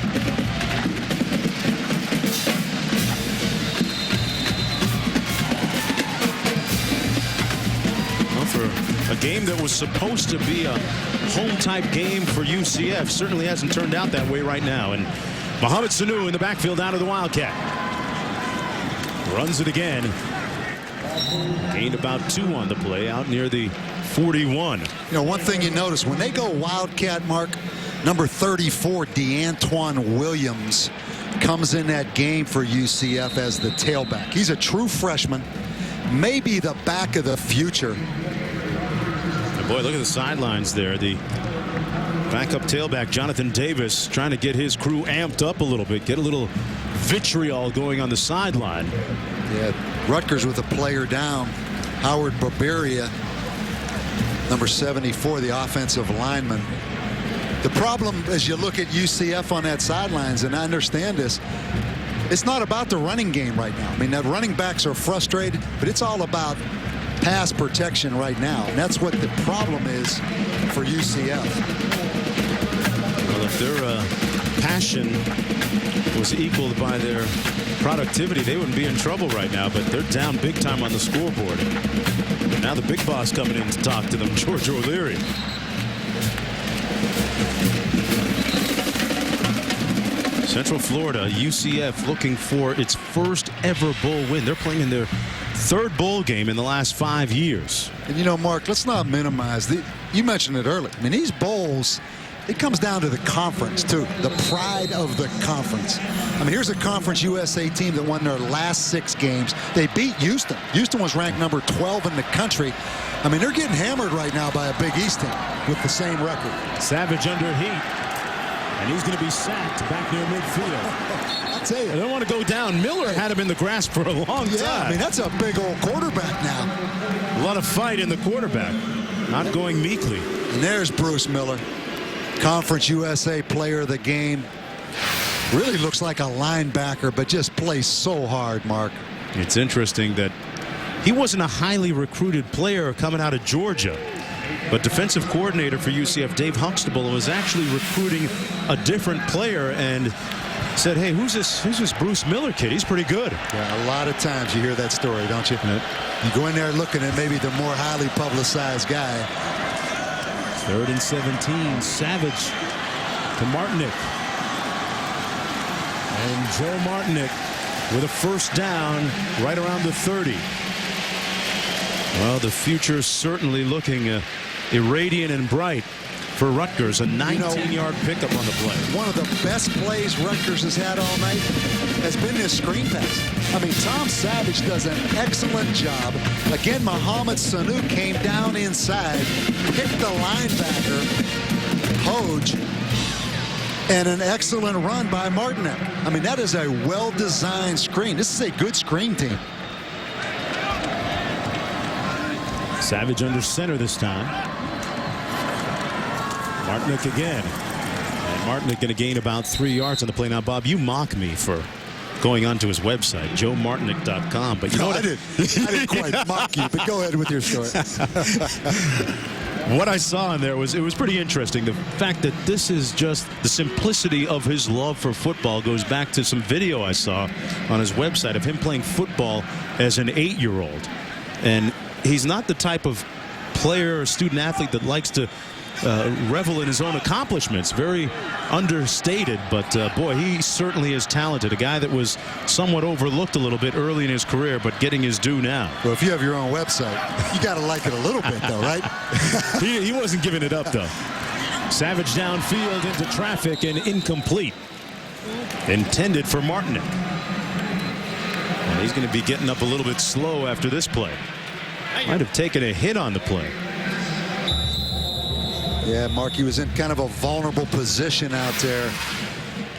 For a game that was supposed to be a home-type game for UCF, certainly hasn't turned out that way right now. And Mohamed Sanu in the backfield out of the Wildcat. Runs it again. Gained about 2 on the play out near the 41. You know, one thing you notice, when they go Wildcat, Mark, number 34, DeAntoine Williams, comes in that game for UCF as the tailback. He's a true freshman, maybe the back of the future. Boy, look at the sidelines there. The backup tailback, Jonathan Davis, trying to get his crew amped up a little bit, get a little vitriol going on the sideline. Yeah, Rutgers with a player down. Howard Barberia, number 74, the offensive lineman. The problem as you look at UCF on that sidelines, and I understand this, it's not about the running game right now. I mean, the running backs are frustrated, but it's all about pass protection right now. And that's what the problem is for UCF. Well, if their passion was equaled by their productivity, they wouldn't be in trouble right now, but they're down big time on the scoreboard. Now the big boss coming in to talk to them, George O'Leary. Central Florida, UCF looking for its first ever bowl win. They're playing in their 3rd bowl game in the last 5 years. And you know, Mark, let's not minimize you mentioned it earlier. I mean, these bowls, it comes down to the conference too, the pride of the conference. I mean, here's a Conference USA team that won their last 6 games. They beat Houston. Houston was ranked number 12 in the country. I mean, they're getting hammered right now by a Big East team with the same record. Savage under heat, and he's going to be sacked back near midfield. I'll tell you, I don't want to go down. Miller had him in the grasp for a long time. I mean, that's a big old quarterback now. A lot of fight in the quarterback, not going meekly. And there's Bruce Miller, Conference USA player of the game. Really looks like a linebacker, but just plays so hard, Mark. It's interesting that he wasn't a highly recruited player coming out of Georgia, but defensive coordinator for UCF, Dave Huxtable, was actually recruiting a different player and said, hey, who's this Bruce Miller kid? He's pretty good. Yeah, a lot of times you hear that story, don't you? You go in there looking at maybe the more highly publicized guy. 3rd and 17. Savage to Martinick. And Joe Martinick with a first down right around the 30. Well, the future's certainly looking irradiant and bright for Rutgers. A 19-yard pickup on the play. One of the best plays Rutgers has had all night has been this screen pass. I mean, Tom Savage does an excellent job. Again, Mohamed Sanu came down inside, picked the linebacker, Hoge, and an excellent run by Martinick. I mean, that is a well-designed screen. This is a good screen team. Savage under center this time. Martinick again. And Martinick going to gain about 3 yards on the play. Now, Bob, you mock me for going onto his website, joemartinick.com. But you know what? I didn't quite mock you, but go ahead with your story. What I saw in there was, it was pretty interesting. The fact that this is just the simplicity of his love for football goes back to some video I saw on his website of him playing football as an 8-year-old. And he's not the type of player or student athlete that likes to revel in his own accomplishments. Very understated, but boy, he certainly is talented. A guy that was somewhat overlooked a little bit early in his career, but getting his due now. Well, if you have your own website, you got to like it a little bit, though, right? He wasn't giving it up, though. Savage downfield into traffic and incomplete. Intended for Martinick. And he's going to be getting up a little bit slow after this play. Might have taken a hit on the play. Yeah, Mark, he was in kind of a vulnerable position out there.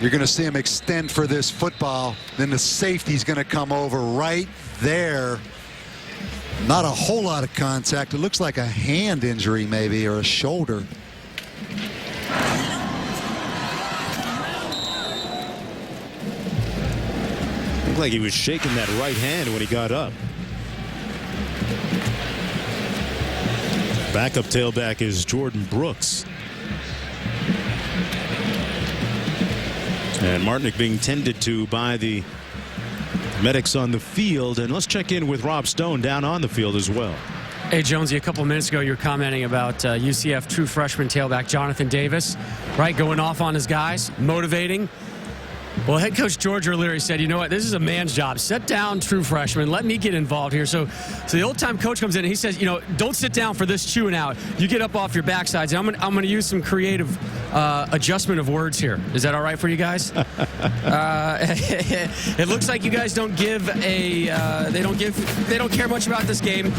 You're going to see him extend for this football. Then the safety's going to come over right there. Not a whole lot of contact. It looks like a hand injury maybe, or a shoulder. Looked like he was shaking that right hand when he got up. Backup tailback is Jordan Brooks. And Martinick being tended to by the medics on the field. And let's check in with Rob Stone down on the field as well. Hey, Jonesy, a couple minutes ago, you were commenting about UCF true freshman tailback Jonathan Davis, right, going off on his guys, motivating. Well, head coach George O'Leary said, you know what, this is a man's job. Sit down, true freshman. Let me get involved here. So the old-time coach comes in and he says, you know, don't sit down for this chewing out. You get up off your backsides. And I'm going to use some creative adjustment of words here. Is that all right for you guys? It looks like you guys don't give a they don't care much about this game.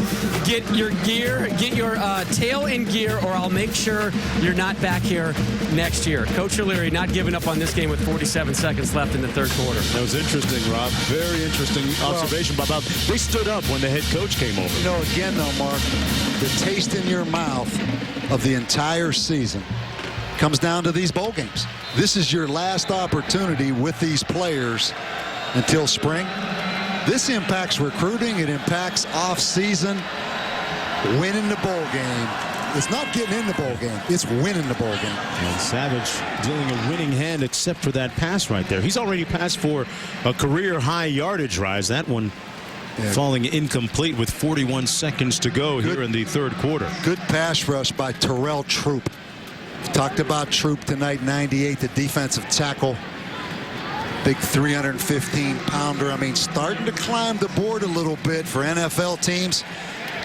Get your gear, get your tail in gear, or I'll make sure you're not back here next year. Coach O'Leary not giving up on this game with 47 seconds left in the third quarter. That was interesting, Rob. Very interesting observation about they stood up when the head coach came over. You know, again, though, Mark, the taste in your mouth of the entire season comes down to these bowl games. This is your last opportunity with these players until spring. This impacts recruiting. It impacts off-season. Winning the bowl game. It's not getting in the bowl game. It's winning the bowl game. And Savage dealing a winning hand except for that pass right there. He's already passed for a career-high yardage rise. That one falling incomplete with 41 seconds to go here in the third quarter. Good pass rush by Terrell Troop. Talked about Troop tonight, 98, the defensive tackle. Big 315-pounder. I mean, starting to climb the board a little bit for NFL teams.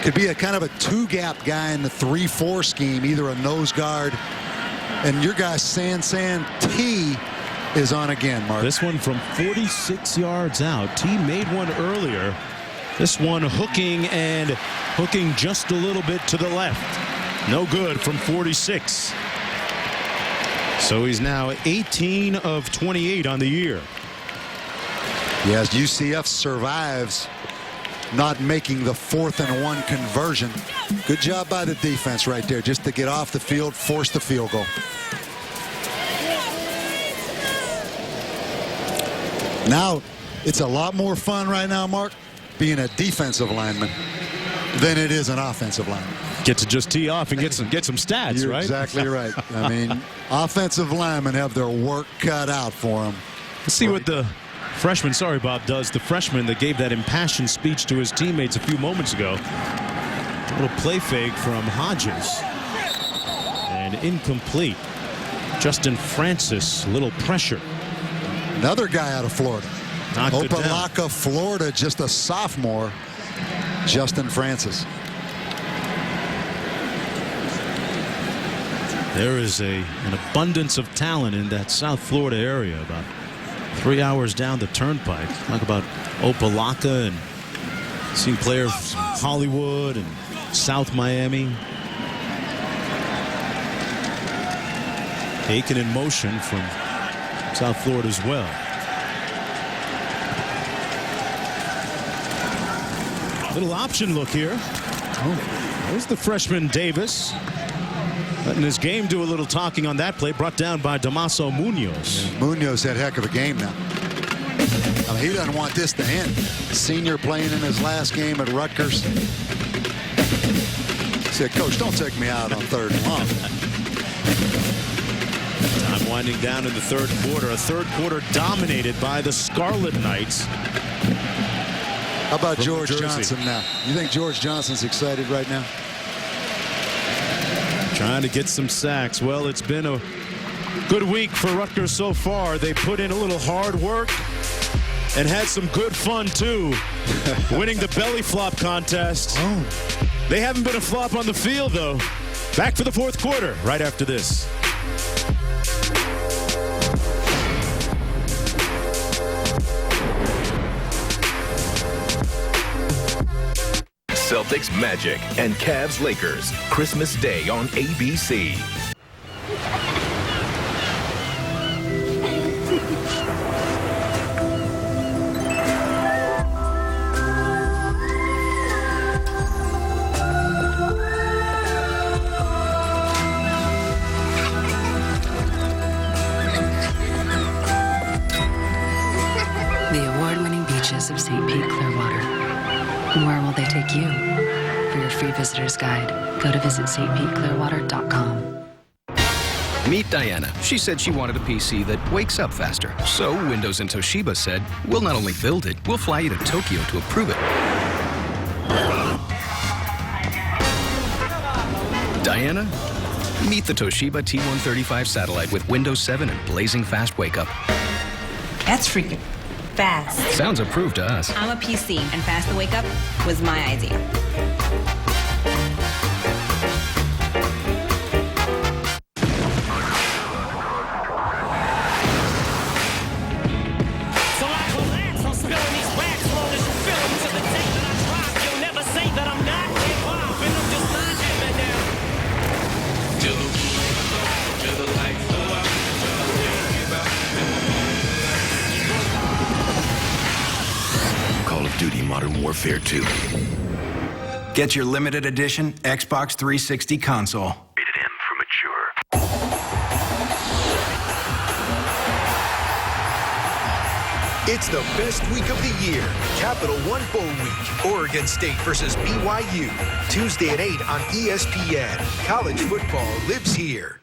Could be a kind of a two-gap guy in the 3-4 scheme, either a nose guard. And your guy, San T, is on again, Mark. This one from 46 yards out. T made one earlier. This one hooking just a little bit to the left. No good from 46. So he's now 18 of 28 on the year. Yes, UCF survives not making the 4th-and-1 conversion. Good job by the defense right there, just to get off the field, force the field goal. Now, it's a lot more fun right now, Mark, being a defensive lineman than it is an offensive lineman. Get to just tee off and get some stats, You're right? Exactly right. I mean, offensive linemen have their work cut out for them. Let's see what the freshman, sorry, Bob, does. The freshman that gave that impassioned speech to his teammates a few moments ago. A little play fake from Hodges. And incomplete. Justin Francis, a little pressure. Another guy out of Florida. Opelika, Florida, just a sophomore. Justin Francis. There is an abundance of talent in that South Florida area, about 3 hours down the turnpike. Talk about Opelika and seeing players from Hollywood and South Miami. Aiken in motion from South Florida as well. Little option look here. There's the freshman Davis. Letting his game do a little talking on that play, brought down by Damaso Munoz. Yeah, Munoz had a heck of a game now. I mean, he doesn't want this to end. Senior playing in his last game at Rutgers. He said, Coach, don't take me out on 3rd and long. Time winding down in the 3rd quarter. A 3rd quarter dominated by the Scarlet Knights. How about George Johnson now? You think George Johnson's excited right now? Trying to get some sacks. Well, it's been a good week for Rutgers so far. They put in a little hard work and had some good fun, too. Winning the belly flop contest. Oh. They haven't been a flop on the field, though. Back for the 4th quarter right after this. Celtics Magic and Cavs Lakers, Christmas Day on ABC. The award-winning beaches of St. Pete, Clearwater. Where will they take you? For your free visitor's guide, go to visit stpeteclearwater.com. Meet Diana. She said she wanted a PC that wakes up faster. So Windows and Toshiba said, we'll not only build it, we'll fly you to Tokyo to approve it. Diana, meet the Toshiba T135 satellite with Windows 7 and blazing fast wake up. That's freaking fast. Sounds approved to us. I'm a PC, and fast to wake up was my idea. So I collapse, I'm spilling these wax long as you feel them to the tape that I drop. You'll never say that I'm not hip-hop, and I'm just not jamming down. Till the lights go out, Call of Duty Modern Warfare 2. Get your limited edition Xbox 360 console. Rated M for mature. It's the best week of the year. Capital One Bowl Week. Oregon State versus BYU. Tuesday at 8 on ESPN. College football lives here.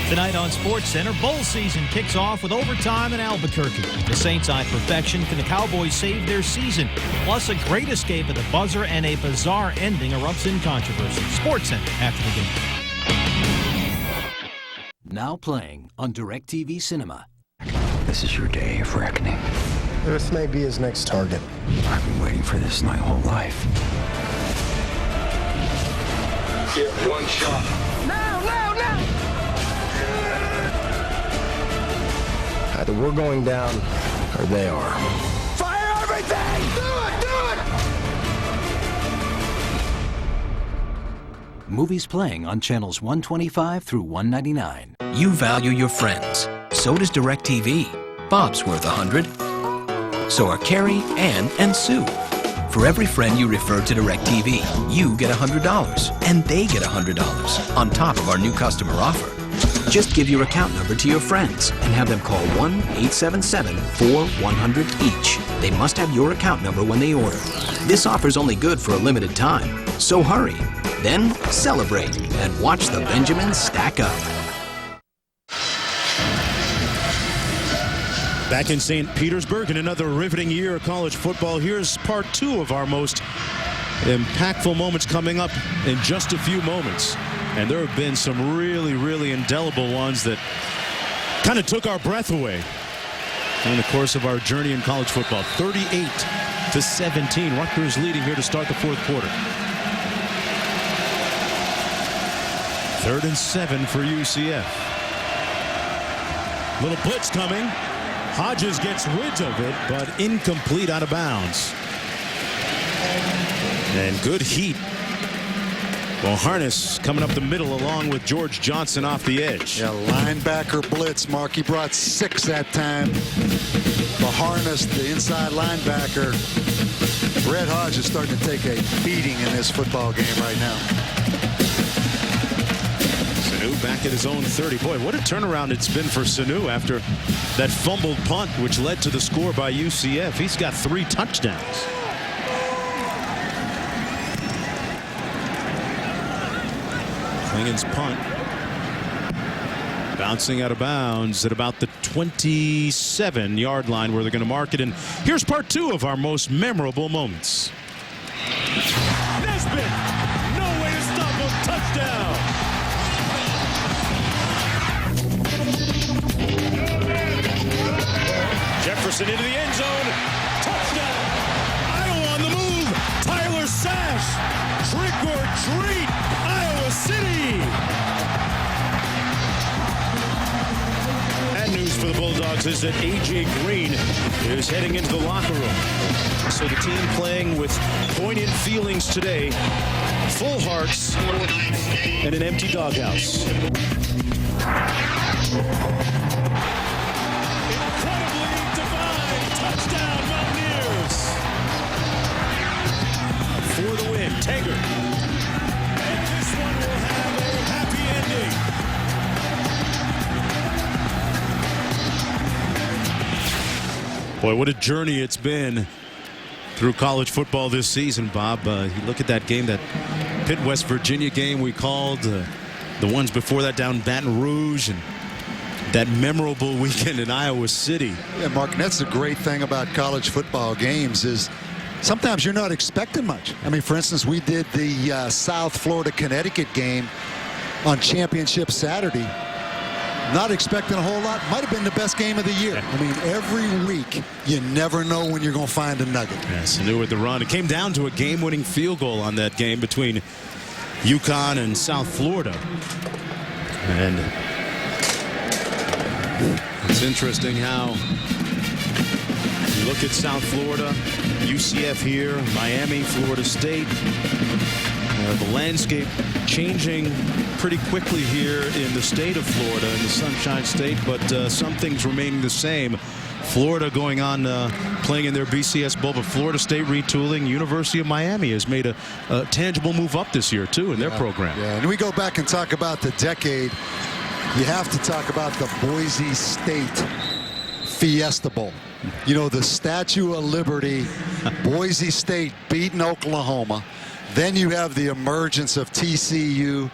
Tonight on SportsCenter, bowl season kicks off with overtime in Albuquerque. The Saints eye perfection. Can the Cowboys save their season? Plus, a great escape at the buzzer and a bizarre ending erupts in controversy. SportsCenter after the game. Now playing on DirecTV Cinema. This is your day of reckoning. This may be his next target. I've been waiting for this my whole life. Get one shot. No, no, no! Either we're going down, or they are. Fire everything! Do it! Do it! Movies playing on channels 125 through 199. You value your friends. So does DirecTV. Bob's worth 100. So are Carrie, Ann, and Sue. For every friend you refer to DirecTV, you get $100, and they get $100 on top of our new customer offer. Just give your account number to your friends and have them call 1-877-4-100 each. They must have your account number when they order. This offer's only good for a limited time, so hurry. Then celebrate and watch the Benjamins stack up. Back in St. Petersburg in another riveting year of college football. Here's part 2 of our most impactful moments coming up in just a few moments. And there have been some really, really indelible ones that kind of took our breath away in the course of our journey in college football. 38-17. Rutgers leading here to start the fourth quarter. 3rd and 7 for UCF. Little blitz coming. Hodges gets rid of it, but incomplete, out of bounds. And good heat. Well, Harness coming up the middle along with George Johnson off the edge. Yeah, linebacker blitz, Mark. He brought 6 that time. The Harness, the inside linebacker. Brett Hodge is starting to take a beating in this football game right now. Sanu back at his own 30. Boy, what a turnaround it's been for Sanu after that fumbled punt, which led to the score by UCF. He's got 3 touchdowns. Klingen's punt. Bouncing out of bounds at about the 27-yard line where they're going to mark it. And here's part 2 of our most memorable moments. Nesbitt, no way to stop him. Touchdown. Jefferson into the end zone. Touchdown. Iowa on the move. Tyler Sash. Trick or treat. Iowa City. Bad news for the Bulldogs is that A.J. Green is heading into the locker room. So the team playing with poignant feelings today. Full hearts and an empty doghouse. Touchdown, Mountaineers! For the win, Taggart. And this one will have a happy ending. Boy, what a journey it's been through college football this season, Bob. You look at that game, that Pitt, West Virginia game we called, the ones before that down in Baton Rouge, and that memorable weekend in Iowa City. Yeah, Mark, and that's the great thing about college football games is sometimes you're not expecting much. I mean, for instance, we did the South Florida-Connecticut game on Championship Saturday. Not expecting a whole lot. Might have been the best game of the year. I mean, every week, you never know when you're going to find a nugget. Yes, Sanu with the run. It came down to a game-winning field goal on that game between UConn and South Florida. And it's interesting how you look at South Florida, UCF here, Miami, Florida State. The landscape changing pretty quickly here in the state of Florida, in the Sunshine State, but some things remaining the same. Florida going on playing in their BCS Bowl, but Florida State retooling. University of Miami has made a tangible move up this year, too, in their program. Yeah, and we go back and talk about the decade. You have to talk about the Boise State Fiesta Bowl. You know, the Statue of Liberty, Boise State beating Oklahoma. Then you have the emergence of TCU,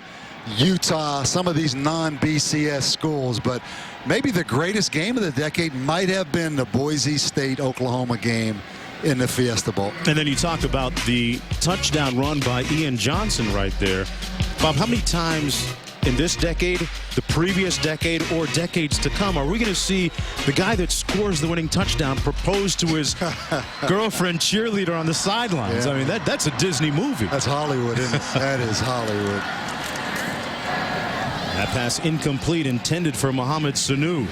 Utah, some of these non-BCS schools. But maybe the greatest game of the decade might have been the Boise State-Oklahoma game in the Fiesta Bowl. And then you talk about the touchdown run by Ian Johnson right there. Bob, how many times in this decade, the previous decade, or decades to come, are we going to see the guy that scores the winning touchdown propose to his girlfriend cheerleader on the sidelines? Yeah. I mean, that's a Disney movie. That's Hollywood, isn't it? That is Hollywood. That pass incomplete, intended for Mohamed Sanu.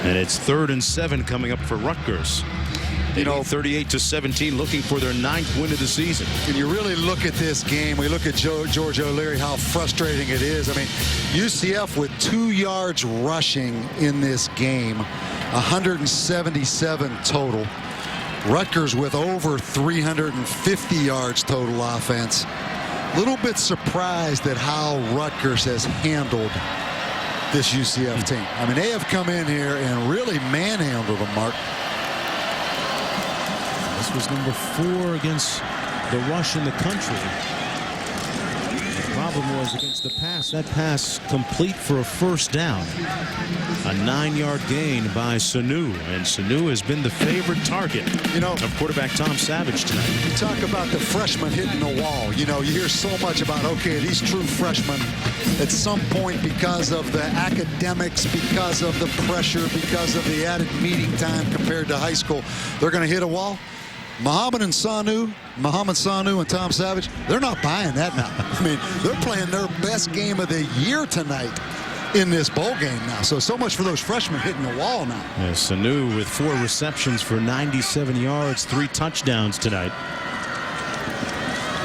And it's 3rd and 7 coming up for Rutgers. You know, 38-17, looking for their 9th win of the season. Can you really look at this game? We look at George O'Leary, how frustrating it is. I mean, UCF with 2 yards rushing in this game, 177 total. Rutgers with over 350 yards total offense. A little bit surprised at how Rutgers has handled this UCF team. I mean, they have come in here and really manhandled them, Mark. This was number 4 against the rush in the country. The problem was against the pass. That pass complete for a first down. A 9-yard gain by Sanu, and Sanu has been the favorite target of quarterback Tom Savage tonight. You talk about the freshman hitting the wall. You hear so much about, okay, these true freshmen, at some point, because of the academics, because of the pressure, because of the added meeting time compared to high school, they're going to hit a wall. Mohamed Sanu and Tom Savage, they're not buying that now. I mean, they're playing their best game of the year tonight in this bowl game now. So much for those freshmen hitting the wall now. Yeah, Sanu with 4 receptions for 97 yards, 3 touchdowns tonight.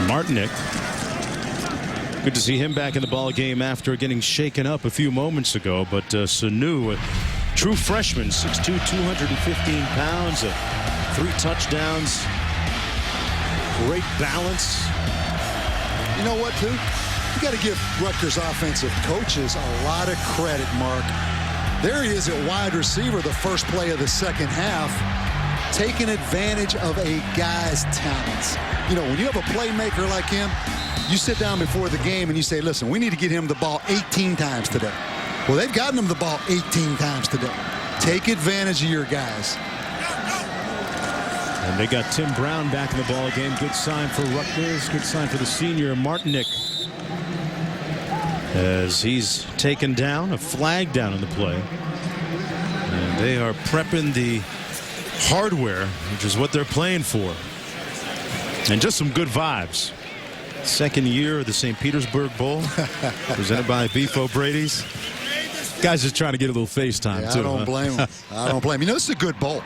Martinick, good to see him back in the ball game after getting shaken up a few moments ago. But Sanu, a true freshman, 6'2", 215 pounds, 3 touchdowns, great balance. You know what, too? You got to give Rutgers offensive coaches a lot of credit, Mark. There he is at wide receiver the first play of the second half, taking advantage of a guy's talents. When you have a playmaker like him, you sit down before the game and you say, listen, we need to get him the ball 18 times today. Well, they've gotten him the ball 18 times today. Take advantage of your guys. And they got Tim Brown back in the ball game. Good sign for Rutgers. Good sign for the senior Martinick, as he's taken down, a flag down in the play. And they are prepping the hardware, which is what they're playing for. And just some good vibes. Second year of the St. Petersburg Bowl, presented by Beef O'Brady's. Guys just trying to get a little FaceTime, too. I don't blame him. I don't blame him. This is a good bowl.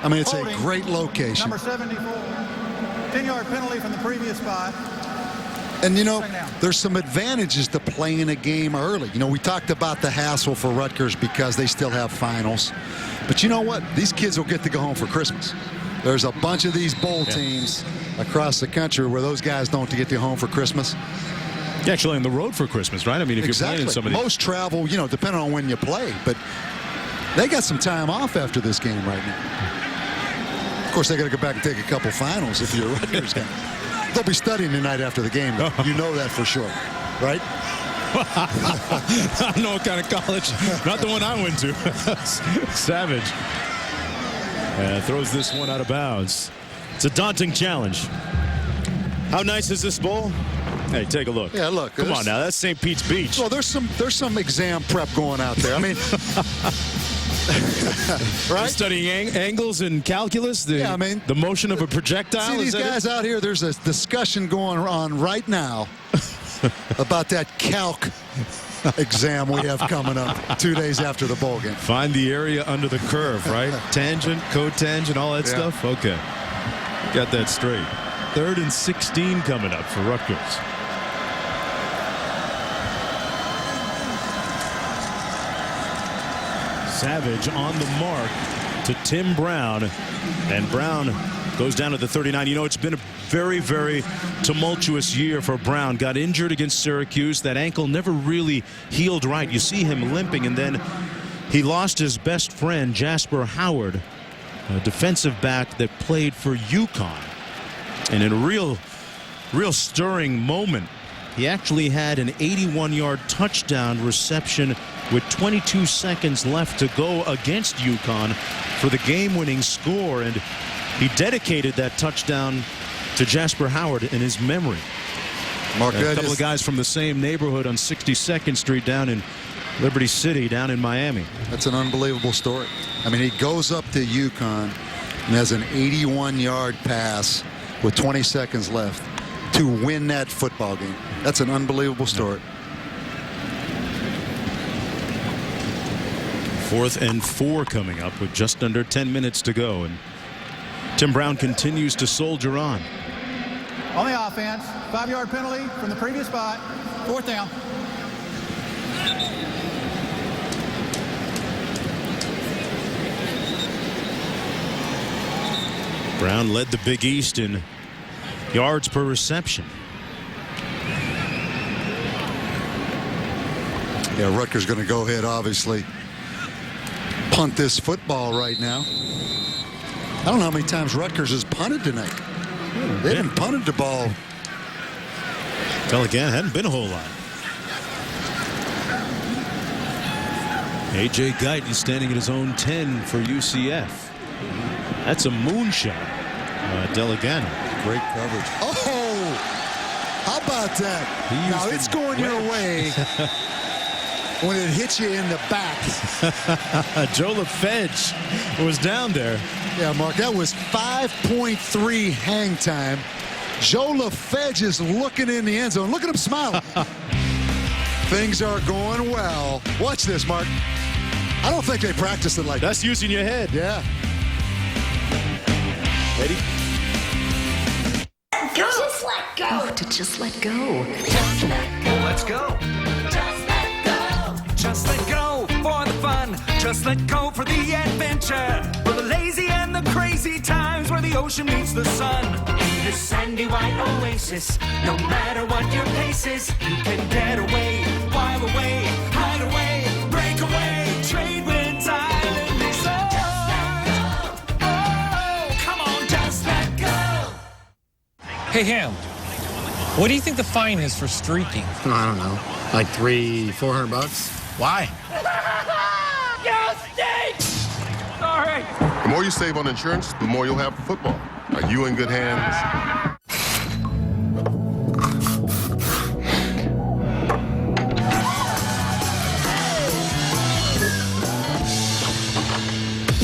I mean, it's a great location. Number 74, 10-yard penalty from the previous spot. And, there's some advantages to playing a game early. We talked about the hassle for Rutgers because they still have finals. But you know what? These kids will get to go home for Christmas. There's a bunch of these bowl teams across the country where those guys don't get to go home for Christmas. You're actually on the road for Christmas, right? I mean, if you're playing some of these. Most travel, depending on when you play. But they got some time off after this game right now. Of course, they got to go back and take a couple finals if you're a Rutgers guy. They'll be studying tonight after the game. You know that for sure, right? I don't know what kind of college. Not the one I went to. Savage throws this one out of bounds. It's a daunting challenge. How nice is this bowl? Hey, take a look. Yeah, look. Come on now, that's St. Pete's Beach. Well, there's some exam prep going out there. I mean, right? Studying angles and calculus. The motion of a projectile. See these guys out here. There's a discussion going on right now about that calc exam we have coming up 2 days after the bowl game. Find the area under the curve, right? Tangent, cotangent, all that stuff. Okay, got that straight. 3rd and 16 coming up for Rutgers. Savage on the mark to Tim Brown, and Brown goes down to the 39. It's been a very, very tumultuous year for Brown. Got injured against Syracuse. That ankle never really healed right. You see him limping, and then he lost his best friend, Jasper Howard, a defensive back that played for UConn. And in a real stirring moment, he actually had an 81-yard touchdown reception with 22 seconds left to go against UConn for the game-winning score, and he dedicated that touchdown to Jasper Howard in his memory. Mark, a couple of guys from the same neighborhood on 62nd Street down in Liberty City, down in Miami. That's an unbelievable story. I mean, he goes up to UConn and has an 81-yard pass with 20 seconds left to win that football game. That's an unbelievable story. 4th and 4 coming up with just under 10 minutes to go, and Tim Brown continues to soldier on. On the offense, 5-yard penalty from the previous spot, 4th down. Brown led the Big East in yards per reception. Yeah, Rutgers going to go ahead, obviously, punt this football right now. I don't know how many times Rutgers has punted tonight. They haven't punted the ball. Well, again, hadn't been a whole lot. A.J. Guyton standing at his own 10 for UCF. That's a moonshot. Delegano. Great coverage. Oh, how about that? Now it's going your way when it hits you in the back. Joe LaFedge was down there. Yeah, Mark, that was 5.3 hang time. Joe LaFedge is looking in the end zone. Look at him smiling. Things are going well. Watch this, Mark. I don't think they practiced it like that. That's using your head. Yeah. Ready? Go. Just let go. Oh, to just let go. Let's go. Just let go. Just let go for the fun. Just let go for the adventure. For the lazy and the crazy times where the ocean meets the sun. In this sandy white oasis, no matter what your pace is, you can get away, while away, hide away, break away, trade winds, island is all. Just let go. Oh, come on, just let go. Hey, Ham, what do you think the fine is for streaking? I don't know. Like $300-400? Why? You stink! Sorry. The more you save on insurance, the more you'll have for football. Are you in good hands?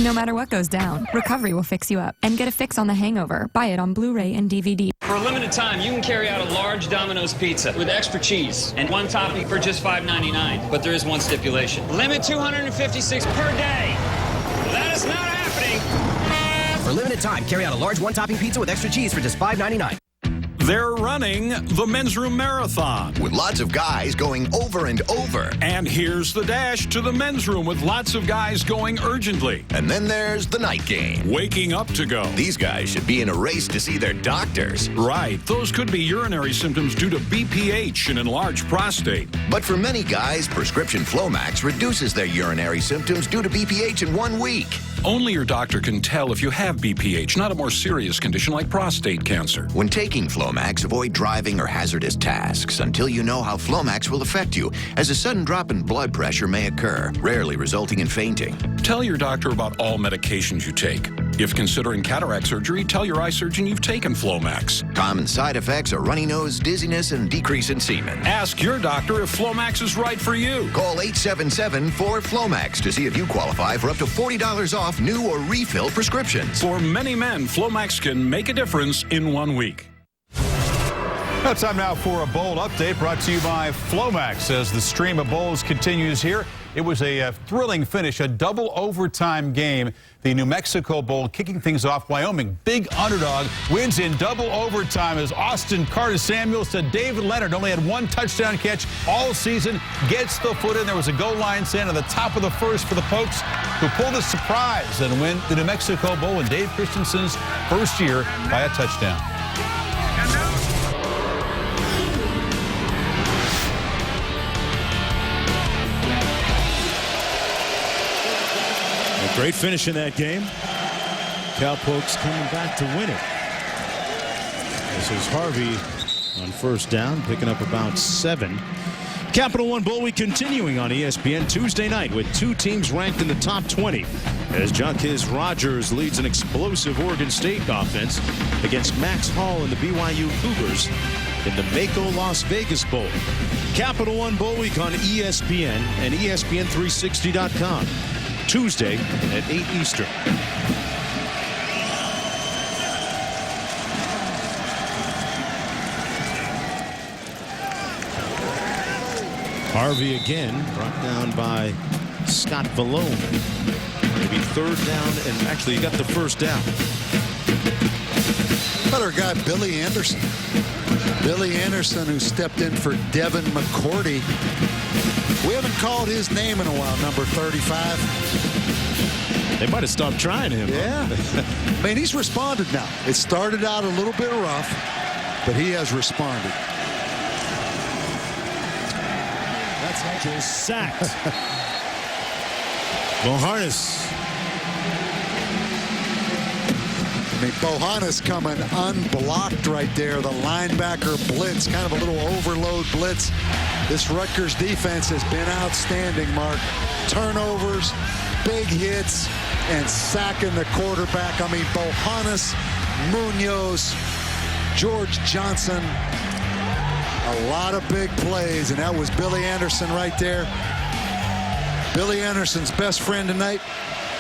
No matter what goes down, Recovery will fix you up. And get a fix on The Hangover. Buy it on Blu-ray and DVD. For a limited time, you can carry out a large Domino's pizza with extra cheese and one topping for just $5.99. But there is one stipulation. Limit 256 per day. That is not happening. For a limited time, carry out a large one-topping pizza with extra cheese for just $5.99. They're running the Men's Room Marathon. With lots of guys going over and over. And here's the dash to the men's room with lots of guys going urgently. And then there's the night game. Waking up to go. These guys should be in a race to see their doctors. Right. Those could be urinary symptoms due to BPH and enlarged prostate. But for many guys, prescription Flomax reduces their urinary symptoms due to BPH in 1 week. Only your doctor can tell if you have BPH, not a more serious condition like prostate cancer. When taking Flomax, avoid driving or hazardous tasks until you know how Flomax will affect you, as a sudden drop in blood pressure may occur, rarely resulting in fainting. Tell your doctor about all medications you take. If considering cataract surgery, tell your eye surgeon you've taken Flomax. Common side effects are runny nose, dizziness, and decrease in semen. Ask your doctor if Flomax is right for you. Call 877-4FLOMAX to see if you qualify for up to $40 off new or refill prescriptions. For many men, Flomax can make a difference in 1 week. Now time now for a bowl update brought to you by Flomax. As the stream of bowls continues here, it was a thrilling finish, a double overtime game. The New Mexico Bowl kicking things off. Wyoming, big underdog, wins in double overtime as Austin Carter-Samuels to David Leonard. Only had one touchdown catch all season. Gets the foot in. There was a goal line stand at the top of the first for the Pokes, who pulled a surprise and win the New Mexico Bowl in Dave Christensen's first year by a touchdown. Great finish in that game. Cowpokes coming back to win it. This is Harvey on first down, picking up about 7. Capital One Bowl Week continuing on ESPN Tuesday night with 2 teams ranked in the top 20 as Jaquez Rogers leads an explosive Oregon State offense against Max Hall and the BYU Cougars in the Mako Las Vegas Bowl. Capital One Bowl Week on ESPN and ESPN360.com. Tuesday at 8 Eastern. Harvey again brought down by Scott Vallone. Maybe third down, and actually he got the first down. Better guy, Billy Anderson. Billy Anderson, who stepped in for Devin McCourty. We haven't called his name in a while, number 35. They might have stopped trying him. Yeah. I mean, he's responded now. It started out a little bit rough, but he has responded. That's actually sacked. Boharnis. I mean, Bohannes coming unblocked right there. The linebacker blitz, kind of a little overload blitz. This Rutgers defense has been outstanding, Mark. Turnovers, big hits, and sacking the quarterback. I mean, Bohannes, Munoz, George Johnson. A lot of big plays, and that was Billy Anderson right there. Billy Anderson's best friend tonight,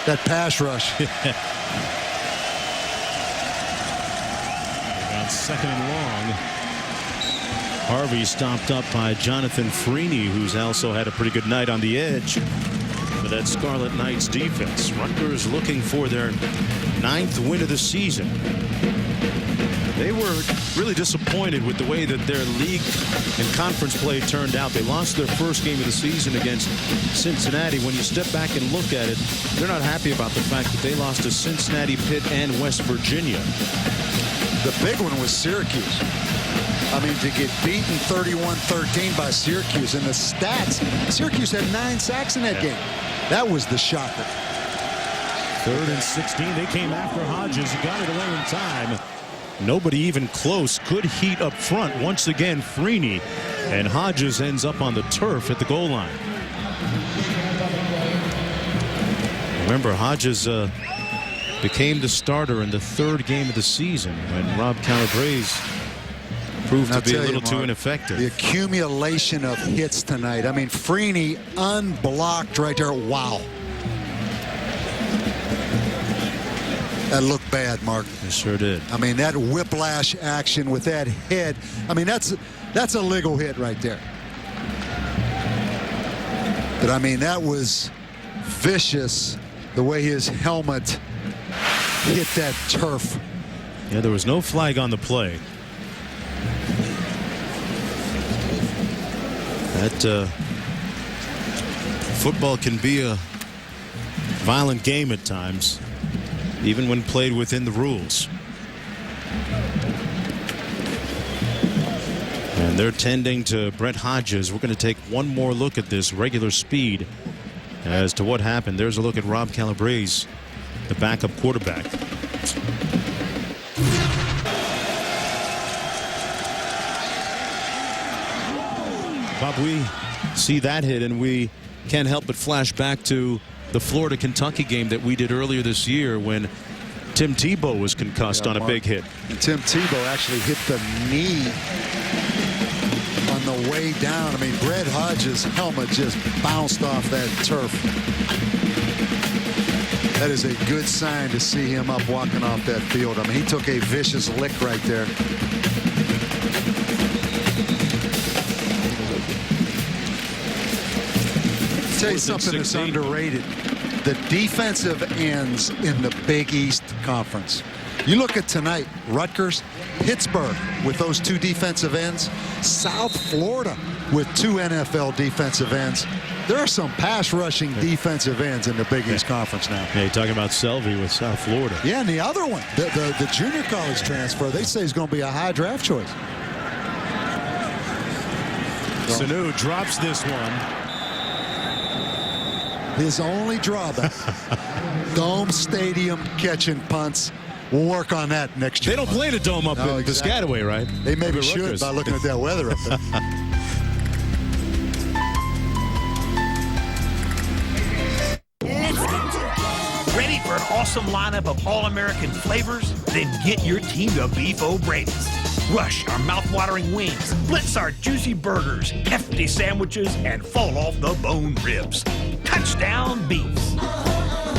that pass rush. On 2nd and long. Harvey stopped up by Jonathan Freeney, who's also had a pretty good night on the edge for that Scarlet Knights defense. Rutgers looking for their 9th win of the season. They were really disappointed with the way that their league and conference play turned out. They lost their first game of the season against Cincinnati. When you step back and look at it, they're not happy about the fact that they lost to Cincinnati, Pitt, and West Virginia. The big one was Syracuse. I mean, to get beaten 31-13 by Syracuse. And the stats, Syracuse had 9 sacks in that game. That was the shocker. 3rd and 16. They came after Hodges. He got it away in time. Nobody even close. Good heat up front. Once again, Freeney. And Hodges ends up on the turf at the goal line. Remember, Hodges became the starter in the 3rd game of the season when Rob Calabrese proved to be a little too ineffective. The accumulation of hits tonight. I mean, Freeney unblocked right there. Wow. That looked bad, Mark. It sure did. I mean, that whiplash action with that head. I mean, that's a legal hit right there. But I mean, that was vicious the way his helmet hit that turf. Yeah, there was no flag on the play. That football can be a violent game at times, even when played within the rules. And they're tending to Brett Hodges. We're going to take one more look at this regular speed as to what happened. There's a look at Rob Calabrese, the backup quarterback. Bob, we see that hit and we can't help but flash back to the Florida-Kentucky game that we did earlier this year when Tim Tebow was concussed on a big hit. And Tim Tebow actually hit the knee on the way down. I mean, Brett Hodges' helmet just bounced off that turf. That is a good sign to see him up walking off that field. I mean, he took a vicious lick right there. I'll tell you something that's underrated. The defensive ends in the Big East Conference. You look at tonight, Rutgers, Pittsburgh with those 2 defensive ends, South Florida with 2 NFL defensive ends. There are some pass rushing defensive ends in the Big East Conference now. Yeah, you're talking about Selvey with South Florida. Yeah, and the other one, the junior college transfer, they say is going to be a high draft choice. Sanu drops this one. His only drawback, Dome Stadium catching punts. We'll work on that next year. They don't play the Dome up in Piscataway, right? They maybe should by looking at that weather up there. Ready for an awesome lineup of all-American flavors? Then get your team to Beef O'Brady's. Rush our mouth-watering wings, blitz our juicy burgers, hefty sandwiches, and fall off the bone ribs. Touchdown Beefs.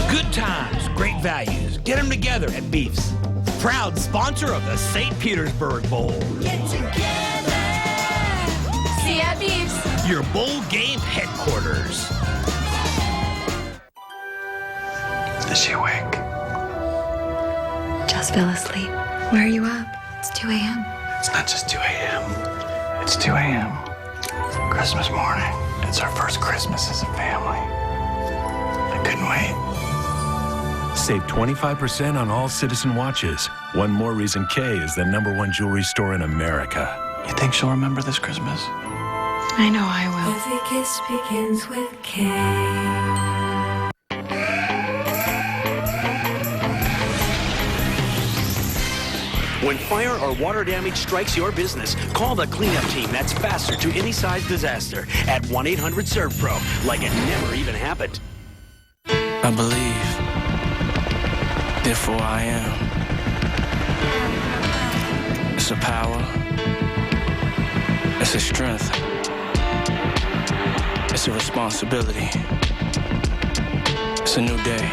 Good times, great values. Get them together at Beefs. Proud sponsor of the St. Petersburg Bowl. Get together. See ya at Beefs. Your bowl game headquarters. Is she awake? Just fell asleep. Why are you up? It's 2 a.m. It's not just 2 a.m. It's 2 a.m. Christmas morning. It's our first Christmas as a family. I couldn't wait. Save 25% on all Citizen watches. One more reason K is the #1 jewelry store in America. You think she'll remember this Christmas? I know I will. Every kiss begins with K. When fire or water damage strikes your business, call the cleanup team that's faster to any size disaster at 1-800-SERVPRO, like it never even happened. I believe, therefore I am. It's a power. It's a strength. It's a responsibility. It's a new day.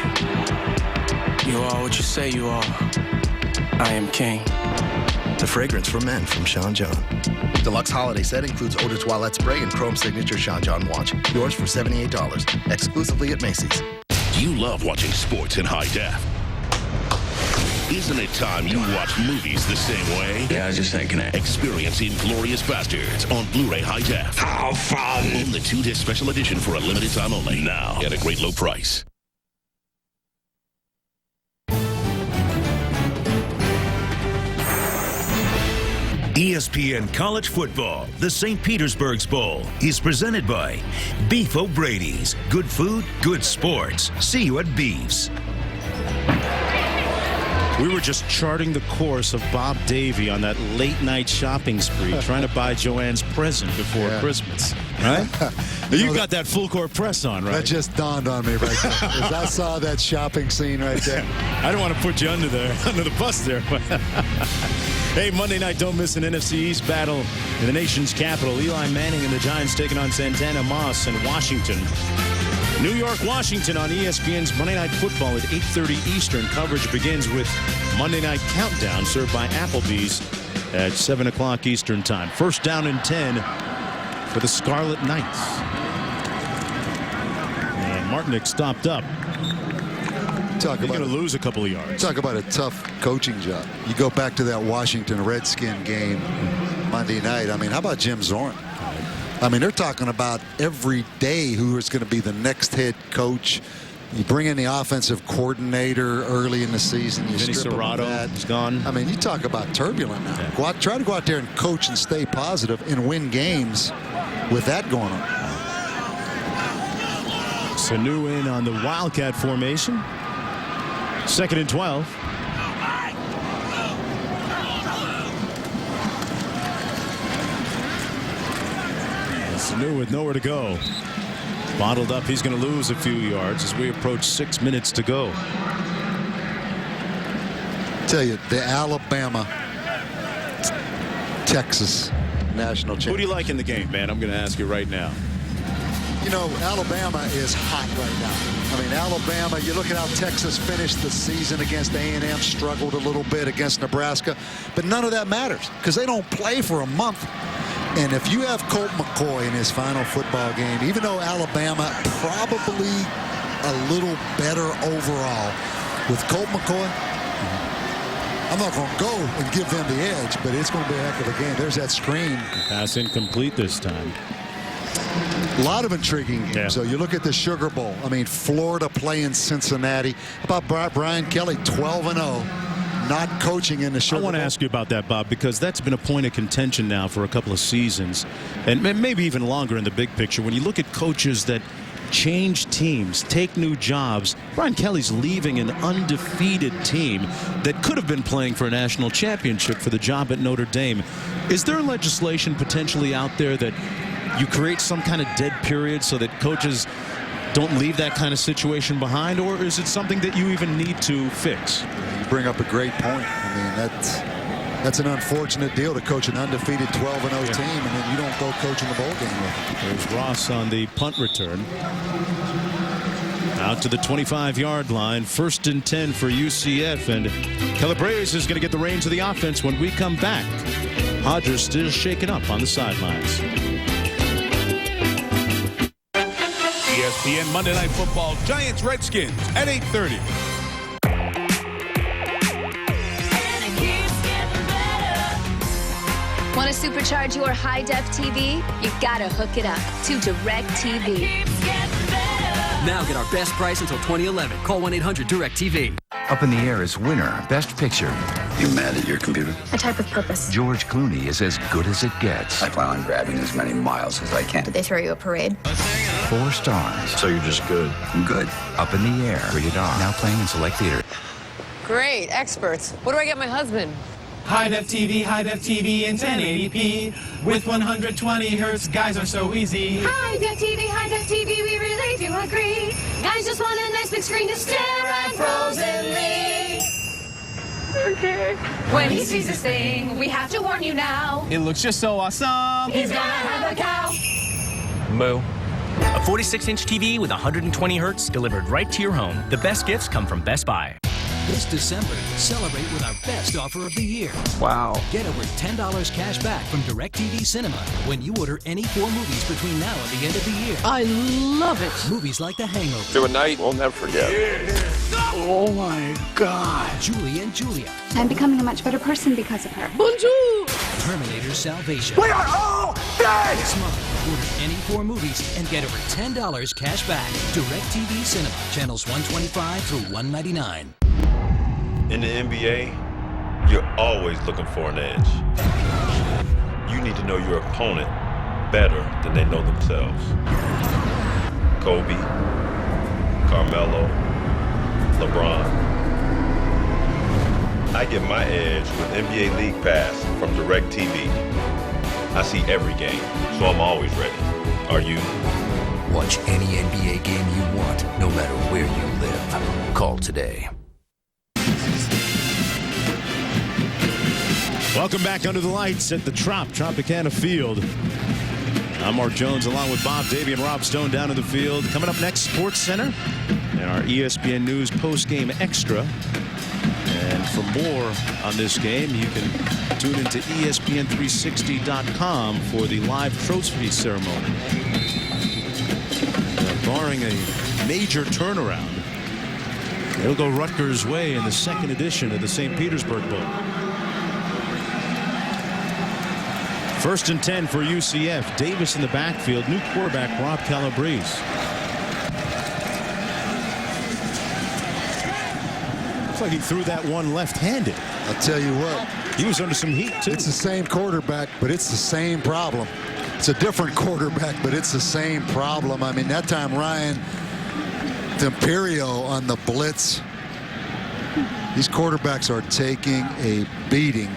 You are what you say you are. I am king. The fragrance for men from Sean John. Deluxe holiday set includes eau de toilette spray and chrome signature Sean John watch. Yours for $78, exclusively at Macy's. You love watching sports in high def. Isn't it time you watch movies the same way? Yeah, I was just thinking that. Experience Inglourious Bastards on Blu-ray high def. How fun! Own the 2-disc special edition for a limited time only. Now, at a great low price. ESPN College Football, the St. Petersburg Bowl, is presented by Beef O'Brady's. Good food, good sports. See you at Beef's. We were just charting the course of Bob Davie on that late-night shopping spree, trying to buy Joanne's present before Christmas. Right? You got that full-court press on, right? That just dawned on me right there. As I saw that shopping scene right there. I don't want to put you under the bus there. Hey, Monday night, don't miss an NFC East battle in the nation's capital. Eli Manning and the Giants taking on Santana Moss and Washington. New York, Washington on ESPN's Monday Night Football at 8:30 Eastern. Coverage begins with Monday Night Countdown, served by Applebee's at 7 o'clock Eastern Time. First down and 10 for the Scarlet Knights. And Martinick stopped up. He's going to lose a couple of yards. Talk about a tough coaching job. You go back to that Washington Redskin game Monday night. I mean, how about Jim Zorn? I mean, they're talking about every day who is going to be the next head coach. You bring in the offensive coordinator early in the season. You strip him of that. He's gone. I mean, you talk about turbulent now. Yeah. Try to go out there and coach and stay positive and win games with that going on. Sanu in on the Wildcat formation. 2nd and 12. Sanu with nowhere to go. Bottled up. He's going to lose a few yards as we approach 6 minutes to go. Tell you, the Alabama-Texas national championship. Who do you like in the game, man? I'm going to ask you right now. You know, Alabama is hot right now. I mean, Alabama, you look at how Texas finished the season against A&M, struggled a little bit against Nebraska, but none of that matters because they don't play for a month. And if you have Colt McCoy in his final football game, even though Alabama probably a little better overall, with Colt McCoy, I'm not going to go and give them the edge, but it's going to be a heck of a game. There's that screen. Pass incomplete this time. A lot of intriguing games. Yeah. So you look at the Sugar Bowl. I mean, Florida playing Cincinnati. How about Brian Kelly, 12-0, not coaching in the Sugar Bowl? I want to ask you about that, Bob, because that's been a point of contention now for a couple of seasons, and maybe even longer in the big picture. When you look at coaches that change teams, take new jobs, Brian Kelly's leaving an undefeated team that could have been playing for a national championship for the job at Notre Dame. Is there legislation potentially out there that you create some kind of dead period so that coaches don't leave that kind of situation behind, or is it something that you even need to fix? You bring up a great point. I mean, that's an unfortunate deal to coach an undefeated 12-0 team, and then you don't go coach in the bowl game with them. There's Ross on the punt return. Out to the 25-yard line. 1st and 10 for UCF, and Calabrese is going to get the reins of the offense when we come back. Hodges still shaken up on the sidelines. ESPN Monday Night Football, Giants Redskins at 8:30. Want to supercharge your high-def TV? You gotta hook it up to DirecTV. Now get our best price until 2011. Call 1-800-DIRECTV. Up in the Air is winner, Best Picture. You mad at your computer? A type of purpose. George Clooney is as good as it gets. I plan on grabbing as many miles as I can. Did they throw you a parade? 4 stars. So you're just good? I'm good. Up in the Air. Rated R. Now playing in select theaters. Great, experts. What do I get my husband? High-def TV in 1080p. With 120 hertz, guys are so easy. High-def TV, we really do agree. Guys just want a nice big screen to stare at frozenly. Okay. When he sees this thing, we have to warn you now. It looks just so awesome. He's gonna have a cow. Moo. A 46-inch TV with 120 hertz delivered right to your home. The best gifts come from Best Buy. This December, celebrate with our best offer of the year. Wow. Get over $10 cash back from DirecTV Cinema when you order any 4 movies between now and the end of the year. I love it. Movies like The Hangover. To a night we'll never forget. Oh my God. Julie and Julia. I'm becoming a much better person because of her. Bonjour. Terminator Salvation. We are all dead. This month, order any 4 movies and get over $10 cash back. DirecTV Cinema, channels 125 through 199. In the NBA, you're always looking for an edge. You need to know your opponent better than they know themselves. Kobe, Carmelo, LeBron. I get my edge with NBA League Pass from DirecTV. I see every game, so I'm always ready. Are you? Watch any NBA game you want, no matter where you live. Call today. Welcome back under the lights at the Tropicana Field. I'm Mark Jones along with Bob Davey and Rob Stone down in the field. Coming up next, Sports Center and our ESPN News post-game extra. And for more on this game, you can tune into ESPN360.com for the live trophy ceremony. Barring a major turnaround, it'll go Rutgers' way in the second edition of the St. Petersburg Bowl. First and 10 for UCF. Davis in the backfield. New quarterback Rob Calabrese. Looks like he threw that one left-handed. I'll tell you what. He was under some heat, too. It's the same quarterback, but it's the same problem. It's a different quarterback, but it's the same problem. I mean, that time Ryan D'Imperio on the blitz. These quarterbacks are taking a beating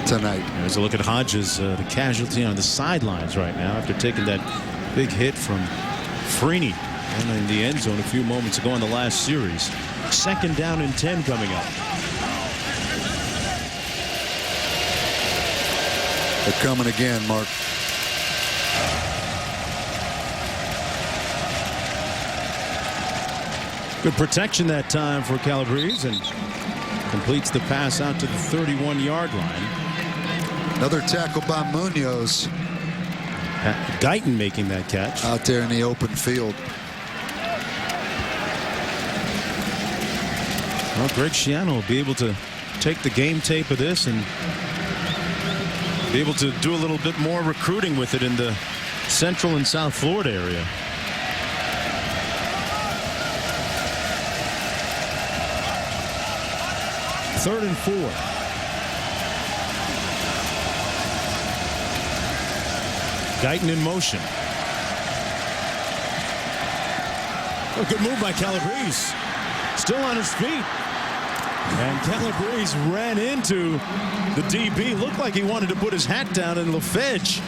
tonight. There's a look at Hodges, the casualty on the sidelines right now after taking that big hit from Freeney and in the end zone a few moments ago in the last series. Second down and 10 coming up. They're coming again, Mark. Good protection that time for Calabrese and completes the pass out to the 31-yard line. Another tackle by Munoz. Guyton making that catch. Out there in the open field. Well, Greg Schiano will be able to take the game tape of this and be able to do a little bit more recruiting with it in the Central and South Florida area. Third and 4. Guyton in motion. Oh, good move by Calabrese. Still on his feet. And Calabrese ran into the DB. Looked like he wanted to put his hat down, and LaFedge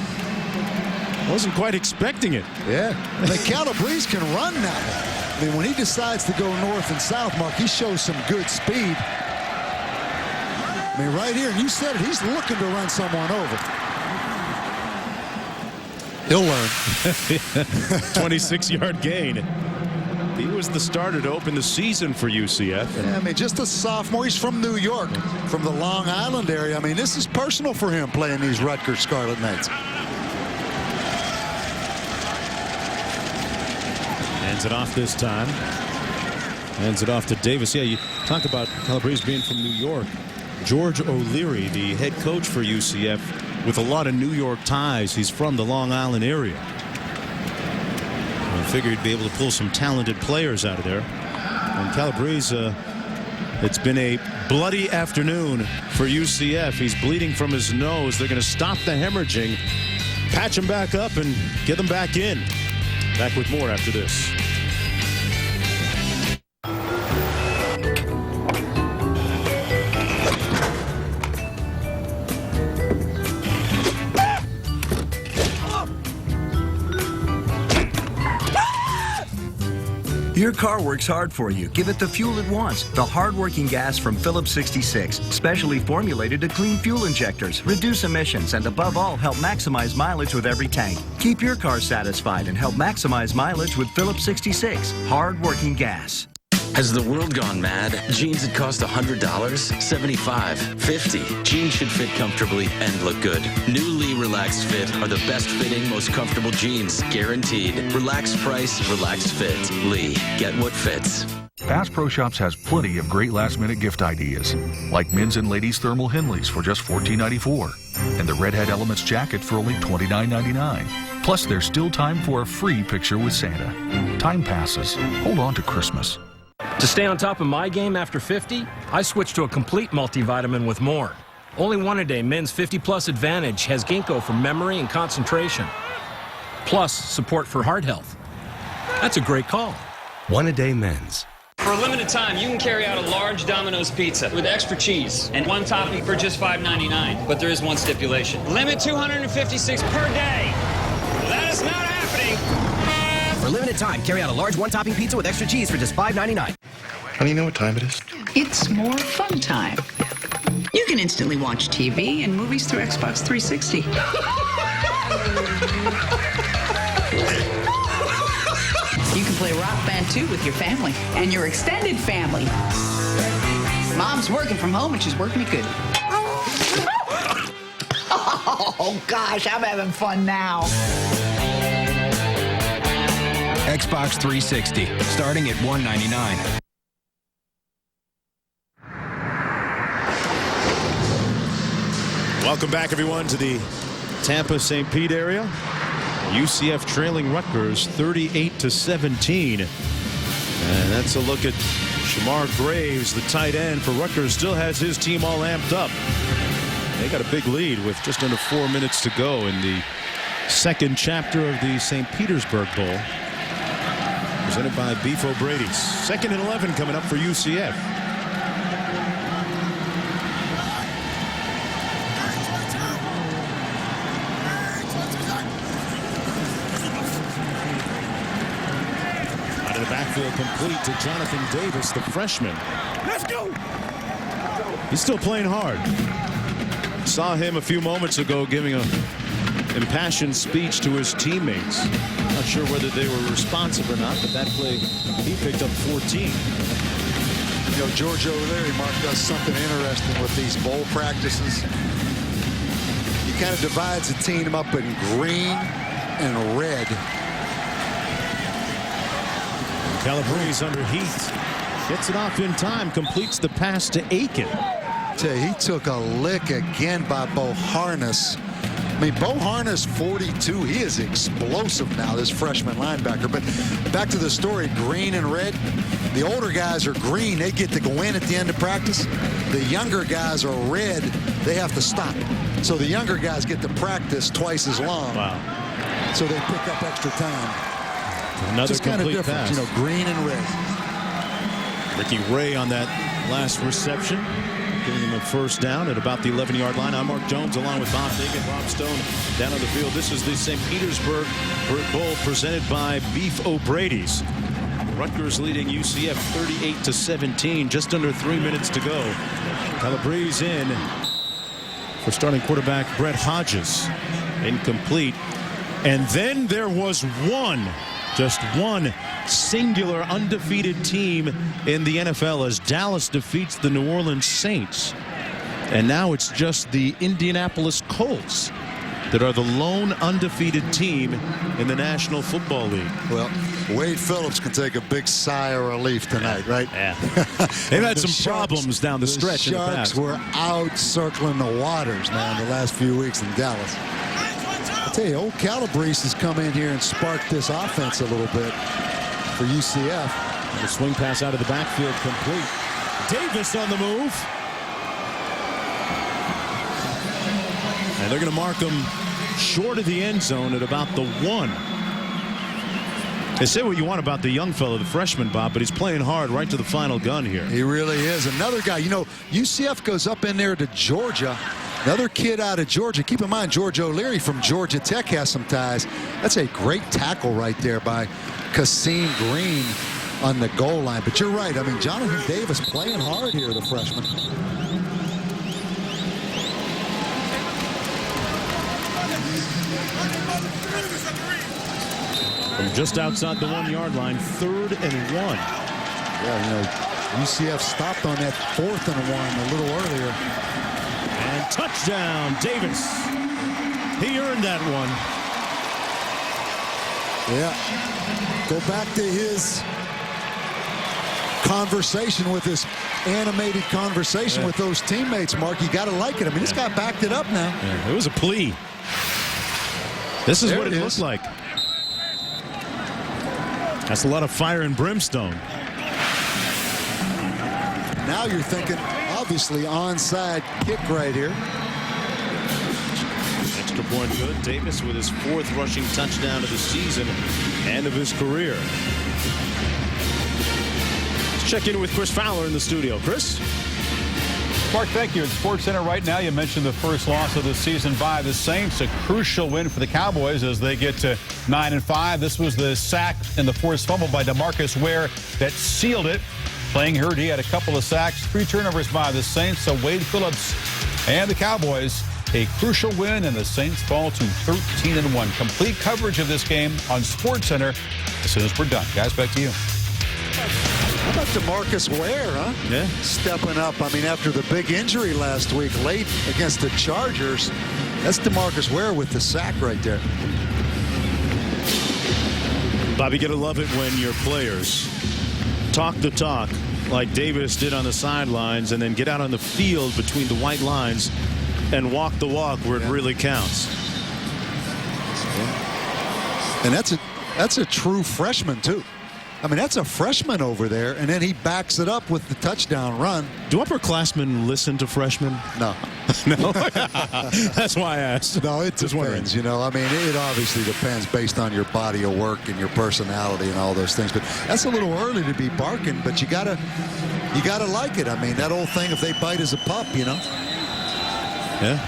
wasn't quite expecting it. Yeah. I mean, Calabrese can run now. I mean, when he decides to go north and south, Mark, he shows some good speed. I mean, right here, and you said it, he's looking to run someone over. He'll learn. 26-yard gain. He was the starter to open the season for UCF. Yeah, I mean, just a sophomore. He's from New York, from the Long Island area. I mean, this is personal for him playing these Rutgers Scarlet Knights. Hands it off this time. Hands it off to Davis. Yeah, you talk about Calabrese being from New York. George O'Leary, the head coach for UCF, with a lot of New York ties. He's from the Long Island area. I figured he'd be able to pull some talented players out of there. And Calabrese, it's been a bloody afternoon for UCF. He's bleeding from his nose. They're going to stop the hemorrhaging, patch him back up, and get him back in. Back with more after this. Your car works hard for you. Give it the fuel it wants. The hard-working gas from Phillips 66, specially formulated to clean fuel injectors, reduce emissions, and above all, help maximize mileage with every tank. Keep your car satisfied and help maximize mileage with Phillips 66, hard-working gas. Has the world gone mad? Jeans that cost $100, $75, $50. Jeans should fit comfortably and look good. New Lee Relaxed Fit are the best fitting, most comfortable jeans, guaranteed. Relaxed price, relaxed fit. Lee, get what fits. Bass Pro Shops has plenty of great last-minute gift ideas, like men's and ladies' thermal Henleys for just $14.94, and the Redhead Elements jacket for only $29.99. Plus, there's still time for a free picture with Santa. Time passes. Hold on to Christmas. To stay on top of my game after 50, I switched to a complete multivitamin with more. Only one a day men's 50+ Advantage has ginkgo for memory and concentration, plus support for heart health. That's a great call. One a day men's. For a limited time, you can carry out a large Domino's pizza with extra cheese and one topping for just $5.99. But there is one stipulation. Limit 256 per day. That is not happening. For a limited time, carry out a large one-topping pizza with extra cheese for just $5.99. Honey, you know what time it is? It's more fun time. You can instantly watch TV and movies through Xbox 360. You can play Rock Band 2 with your family and your extended family. Mom's working from home and she's working it good. Oh, gosh, I'm having fun now. Xbox 360, starting at $199. Welcome back, everyone, to the Tampa-St. Pete area. UCF trailing Rutgers 38-17. And that's a look at Shamar Graves, the tight end for Rutgers, still has his team all amped up. They got a big lead with just under 4 minutes to go in the second chapter of the St. Petersburg Bowl, presented by Beef O'Brady's. 2nd and 11 coming up for UCF. Out of the backfield, complete to Jonathan Davis, the freshman. Let's go. He's still playing hard. Saw him a few moments ago giving an impassioned speech to his teammates. Not sure whether they were responsive or not, but that play, he picked up 14. You know, George O'Leary, Mark, does something interesting with these bowl practices. He kind of divides the team up in green and red. Calabrese under heat. Gets it off in time, completes the pass to Aiken. He took a lick again by Bo Harness. I mean, Bo Harness, 42. He is explosive now, this freshman linebacker. But back to the story, green and red. The older guys are green. They get to go in at the end of practice. The younger guys are red. They have to stop. So the younger guys get to practice twice as long. Wow. So they pick up extra time. Another just kind of complete different, pass. you know, green and red. Ricky Ray on that last reception, giving him a first down at about the 11-yard line. I'm Mark Jones along with Bob Dig and Rob Stone down on the field. This is the St. Petersburg Bowl presented by Beef O'Brady's. Rutgers leading UCF 38-17, just under 3 minutes to go. Calabrese in for starting quarterback Brett Hodges. Incomplete. And then there was just one singular undefeated team in the NFL as Dallas defeats the New Orleans Saints. And now it's just the Indianapolis Colts that are the lone undefeated team in the National Football League. Well, Wade Phillips can take a big sigh of relief tonight, right? Yeah. They've had some problems down the stretch in the past. The Sharks were out circling the waters, man, the last few weeks in Dallas. I tell you, old Calabrese has come in here and sparked this offense a little bit for UCF. The swing pass out of the backfield complete. Davis on the move. And they're going to mark him short of the end zone at about the 1. They say what you want about the young fellow, the freshman, Bob, but he's playing hard right to the final gun here. He really is. Another guy, you know, UCF goes up in there to Georgia. Another kid out of Georgia. Keep in mind, George O'Leary from Georgia Tech has some ties. That's a great tackle right there by Kasim Green. on the goal line. But you're right. I mean, Jonathan Davis playing hard here, the freshman. From just outside the 1-yard line, 3rd and 1. Yeah, you know, UCF stopped on that 4th and 1 a little earlier. And touchdown, Davis. He earned that one. Yeah. Go back to his conversation with this animated conversation with those teammates, Mark. You got to like it. I mean, this guy backed it up now. Yeah, it was a plea. This is what it looked like. That's a lot of fire and brimstone. Now you're thinking, obviously, onside kick right here. Extra point good. Davis with his 4th rushing touchdown of the season and of his career. Let's check in with Chris Fowler in the studio. Chris? Mark, thank you. At SportsCenter right now, you mentioned the first loss of the season by the Saints. A crucial win for the Cowboys as they get to 9-5. This was the sack and the forced fumble by DeMarcus Ware that sealed it. Playing hurt, he had a couple of sacks, 3 turnovers by the Saints. So Wade Phillips and the Cowboys, a crucial win, and the Saints fall to 13-1. Complete coverage of this game on SportsCenter as soon as we're done. Guys, back to you. How about DeMarcus Ware, huh? Yeah. Stepping up. I mean, after the big injury last week, late against the Chargers, that's DeMarcus Ware with the sack right there. Bobby, you gotta love it when your players talk the talk like Davis did on the sidelines and then get out on the field between the white lines and walk the walk where it really counts. And that's a true freshman, too. I mean, that's a freshman over there, and then he backs it up with the touchdown run. Do upperclassmen listen to freshmen? No. No? That's why I asked. No, it depends, you know. I mean, it obviously depends based on your body of work and your personality and all those things. But that's a little early to be barking, but you gotta like it. I mean, that old thing, if they bite as a pup, you know. Yeah.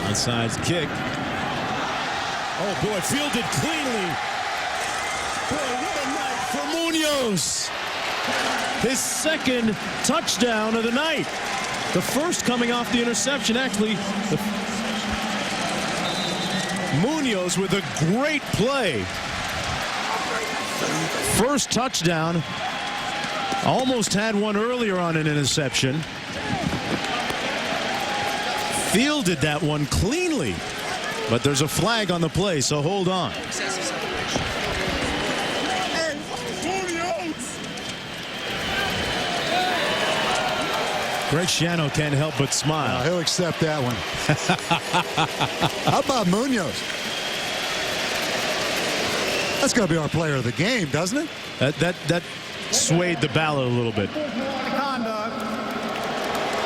Onside kick. Oh, boy, fielded cleanly. Boy, what a night for Munoz. His 2nd touchdown of the night. The first coming off the interception, actually. Munoz with a great play. First touchdown. Almost had one earlier on an interception. Fielded that one cleanly. But there's a flag on the play, so hold on. Greg Schiano can't help but smile. He'll accept that one. How about Munoz? That's going to be our player of the game, doesn't it? That swayed the ballot a little bit. Conduct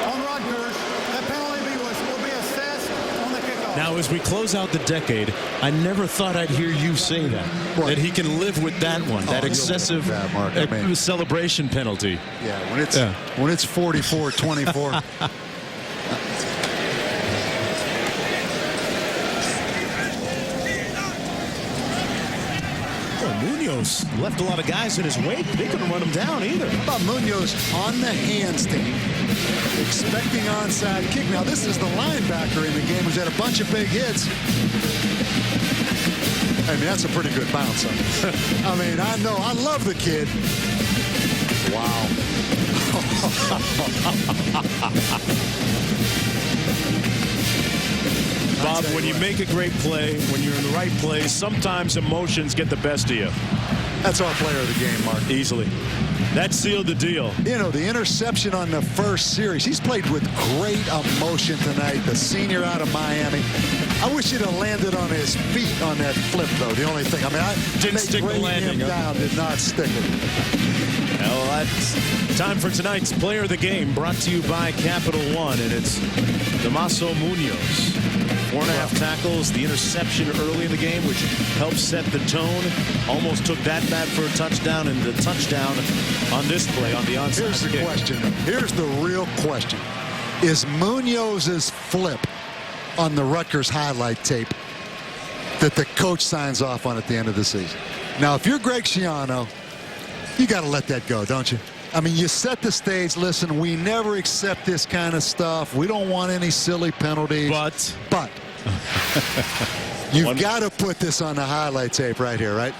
on Rutgers. The penalty will be assessed on the kickoff. Now, as we close out the decade, I never thought I'd hear you say that. What? That he can live with that one, that excessive celebration penalty. Yeah, when it's 44-24. Munoz left a lot of guys in his wake. They couldn't run him down either. How about Munoz on the handstand, expecting onside kick? Now, this is the linebacker in the game who's had a bunch of big hits. I mean, that's a pretty good bounce. I mean, I know. I love the kid. Wow. Bob, when you make a great play, when you're in the right place, sometimes emotions get the best of you. That's our player of the game, Mark. Easily. That sealed the deal. You know, the interception on the first series. He's played with great emotion tonight, the senior out of Miami. I wish he'd have landed on his feet on that flip, though. The only thing. I mean, didn't stick the landing. Him down, did not stick it. Well, that's time for tonight's player of the game, brought to you by Capital One, and it's Damaso Munoz. 4.5 tackles, the interception early in the game, which helped set the tone. Almost took that bat for a touchdown, and the touchdown on this play on the onside Here's the kick. question. Here's the real question. Is Munoz's flip on the Rutgers highlight tape that the coach signs off on at the end of the season. Now, if you're Greg Schiano, you got to let that go, don't you? I mean, you set the stage. Listen, we never accept this kind of stuff. We don't want any silly penalties. But you've got to put this on the highlight tape right here, right?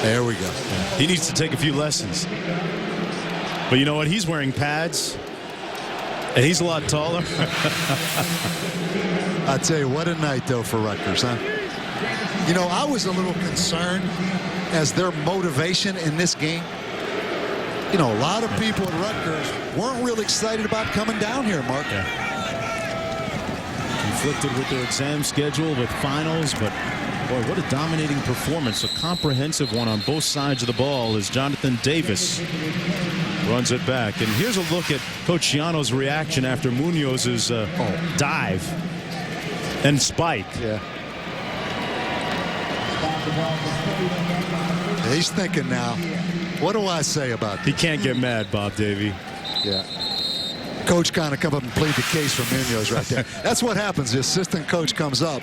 There we go. He needs to take a few lessons. But you know what? He's wearing pads, and he's a lot taller. I tell you, what a night, though, for Rutgers, huh? You know, I was a little concerned as their motivation in this game. You know, a lot of people at Rutgers weren't real excited about coming down here, Mark. Conflicted with their exam schedule with finals, but boy, what a dominating performance. A comprehensive one on both sides of the ball as Jonathan Davis runs it back. And here's a look at Coach Schiano's reaction after Munoz's dive and spike. Yeah. He's thinking now, what do I say about this? He can't get mad, Bob Davie. Yeah. Coach kind of come up and plead the case for Munoz right there. That's what happens. The assistant coach comes up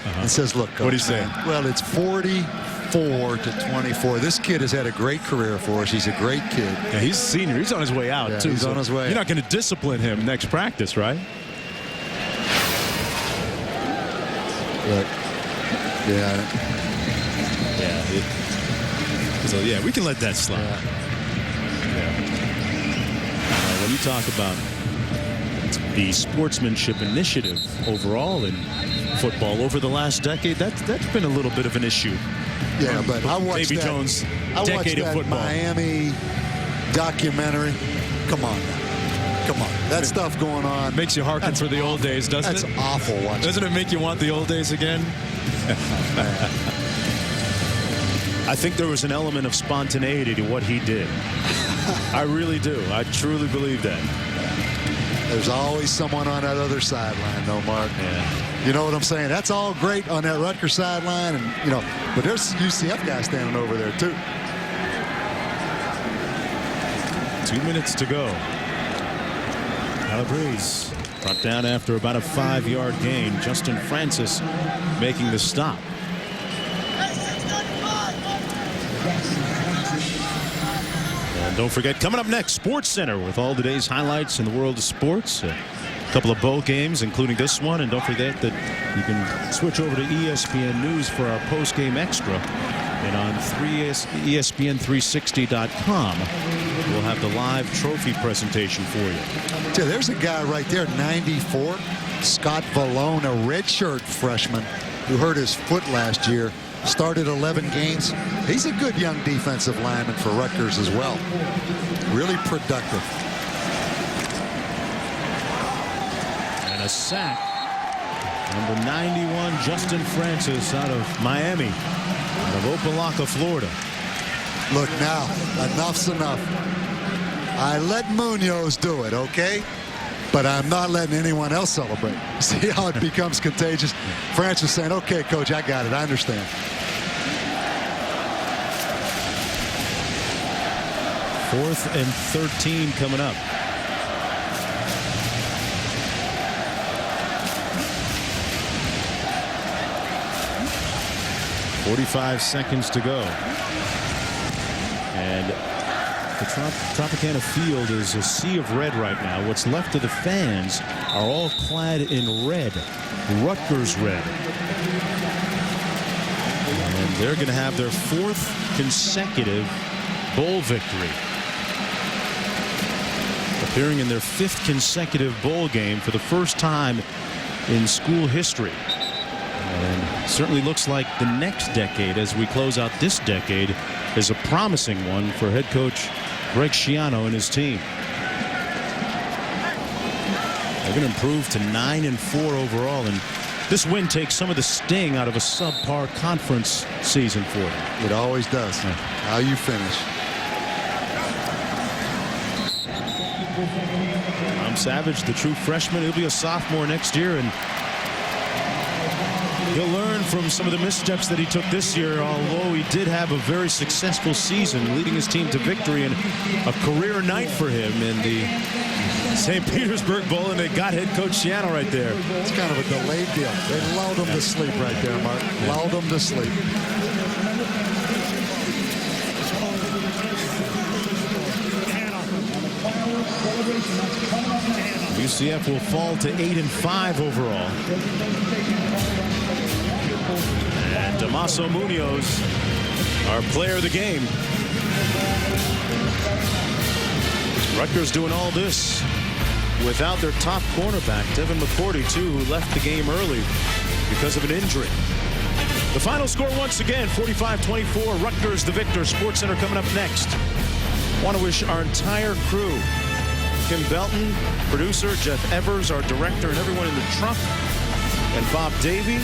and says, look, Coach, what do you say? Well, it's 44-24. This kid has had a great career for us. He's a great kid. Yeah, he's a senior. He's on his way out, too. He's on his way You're not going to discipline him next practice, right? Look. Yeah. So, yeah, we can let that slide. When you talk about the sportsmanship initiative overall in football over the last decade, that's been a little bit of an issue. Yeah, but I watched Davy Jones' decade of football. Miami documentary. Come on now. Come on. That stuff going on. Makes you hearken for the old days, doesn't it? That's awful watching. Doesn't it make you want the old days again? I think there was an element of spontaneity to what he did. I really do. I truly believe that. There's always someone on that other sideline, though, Mark. Yeah. You know what I'm saying? That's all great on that Rutgers sideline, and you know, but there's UCF guys standing over there too. 2 minutes to go. Calabrese brought down after about a 5-yard gain. Justin Francis making the stop. And don't forget, coming up next, Sports Center with all today's highlights in the world of sports. A couple of bowl games, including this one. And don't forget that you can switch over to ESPN News for our post-game extra. And on ESPN360.com, we'll have the live trophy presentation for you. Yeah, there's a guy right there, 94, Scott Vallone, a redshirt freshman who hurt his foot last year. Started 11 games. He's a good young defensive lineman for Rutgers as well. Really productive. And a sack. Number 91, Justin Francis out of Miami. Out of Opelika, Florida. Look now, enough's enough. I let Munoz do it, okay? But I'm not letting anyone else celebrate. See how it becomes contagious? Francis saying, okay, Coach, I got it. I understand. Fourth and 13 coming up. .45 seconds to go. And the Tropicana Field is a sea of red right now. What's left of the fans are all clad in red, Rutgers red. And they're going to have their 4th consecutive bowl victory. Appearing in their 5th consecutive bowl game for the first time in school history. And certainly looks like the next decade, as we close out this decade, is a promising one for head coach Greg Schiano and his team. They're going to improve to 9-4 overall, and this win takes some of the sting out of a subpar conference season for them. It always does. How you finish. Tom Savage, the true freshman, he'll be a sophomore next year, and he'll learn from some of the missteps that he took this year, although he did have a very successful season, leading his team to victory and a career night for him in the St. Petersburg Bowl, and they got head coach Shiano right there. It's kind of a delayed deal. They lulled him to sleep right there, Mark. Lulled him to sleep. UCF will fall to 8-5 overall. And Damaso Munoz, our player of the game. Rutgers doing all this without their top cornerback, Devin McCourty, too, who left the game early because of an injury. The final score once again, 45-24. Rutgers the victor. Sports Center coming up next. Want to wish our entire crew, Kim Belton, producer, Jeff Evers, our director, and everyone in the truck, and Bob Davey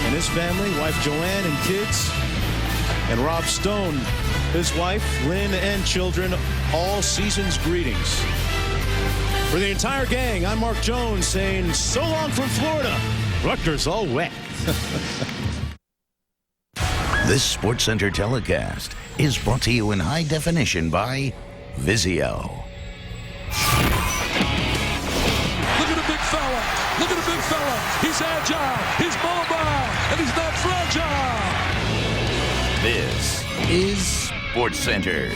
and his family, wife Joanne and kids, and Rob Stone, his wife, Lynn, and children, all season's greetings. For the entire gang, I'm Mark Jones saying so long from Florida. Rutgers all wet. This SportsCenter telecast is brought to you in high definition by Vizio. Look at the big fella. Look at the big fella. He's agile. He's mobile. And he's not fragile. This is SportsCenter.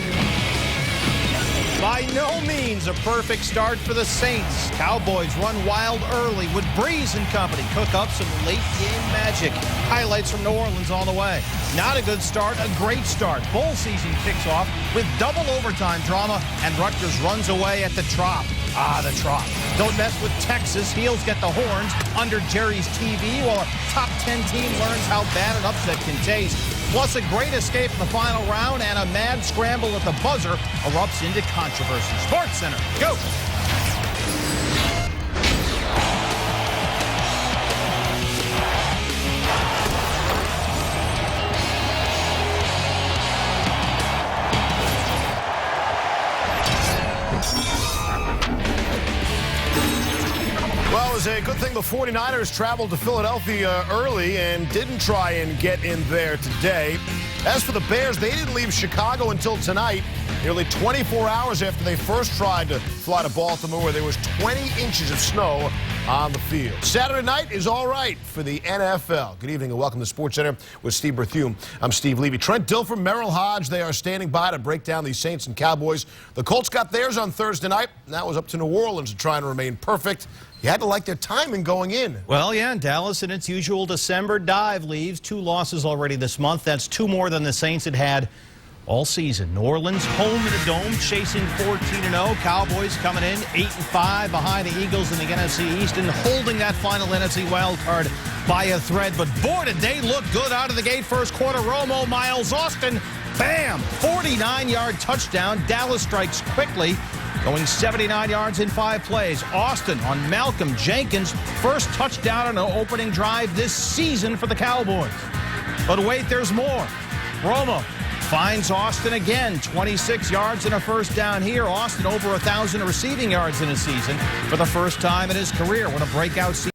By no means a perfect start for the Saints. Cowboys run wild early with Breeze and company cook up some late-game magic. Highlights from New Orleans all the way. Not a good start, a great start. Bowl season kicks off with double overtime drama, and Rutgers runs away at the Trop. Ah, the Trop. Don't mess with Texas. Heels get the horns under Jerry's TV while a top 10 team learns how bad an upset can taste. Plus a great escape in the final round and a mad scramble at the buzzer erupts into controversy. Sports Center, go! Well, it was a good thing the 49ers traveled to Philadelphia early and didn't try and get in there today. As for the Bears, they didn't leave Chicago until tonight, nearly 24 hours after they first tried to fly to Baltimore, where there was 20 inches of snow on the field. Saturday night is all right for the NFL. Good evening and welcome to SportsCenter with Steve Berthume. I'm Steve Levy. Trent Dilfer, Merrill Hodge, they are standing by to break down the Saints and Cowboys. The Colts got theirs on Thursday night. That was up to New Orleans to try and remain perfect. You had to like their timing going in. Well, yeah, and Dallas in its usual December dive leaves 2 losses already this month. That's 2 more than the Saints had all season. New Orleans home in the Dome, chasing 14-0. Cowboys coming in 8-5 behind the Eagles in the NFC East and holding that final NFC wild card by a thread. But boy, did they look good out of the gate. First quarter, Romo, Miles Austin, bam! 49-yard touchdown. Dallas strikes quickly, going 79 yards in 5 plays. Austin on Malcolm Jenkins, first touchdown on an opening drive this season for the Cowboys. But wait, there's more. Romo finds Austin again, 26 yards and a first down here. Austin over 1,000 receiving yards in a season for the first time in his career. What a breakout season.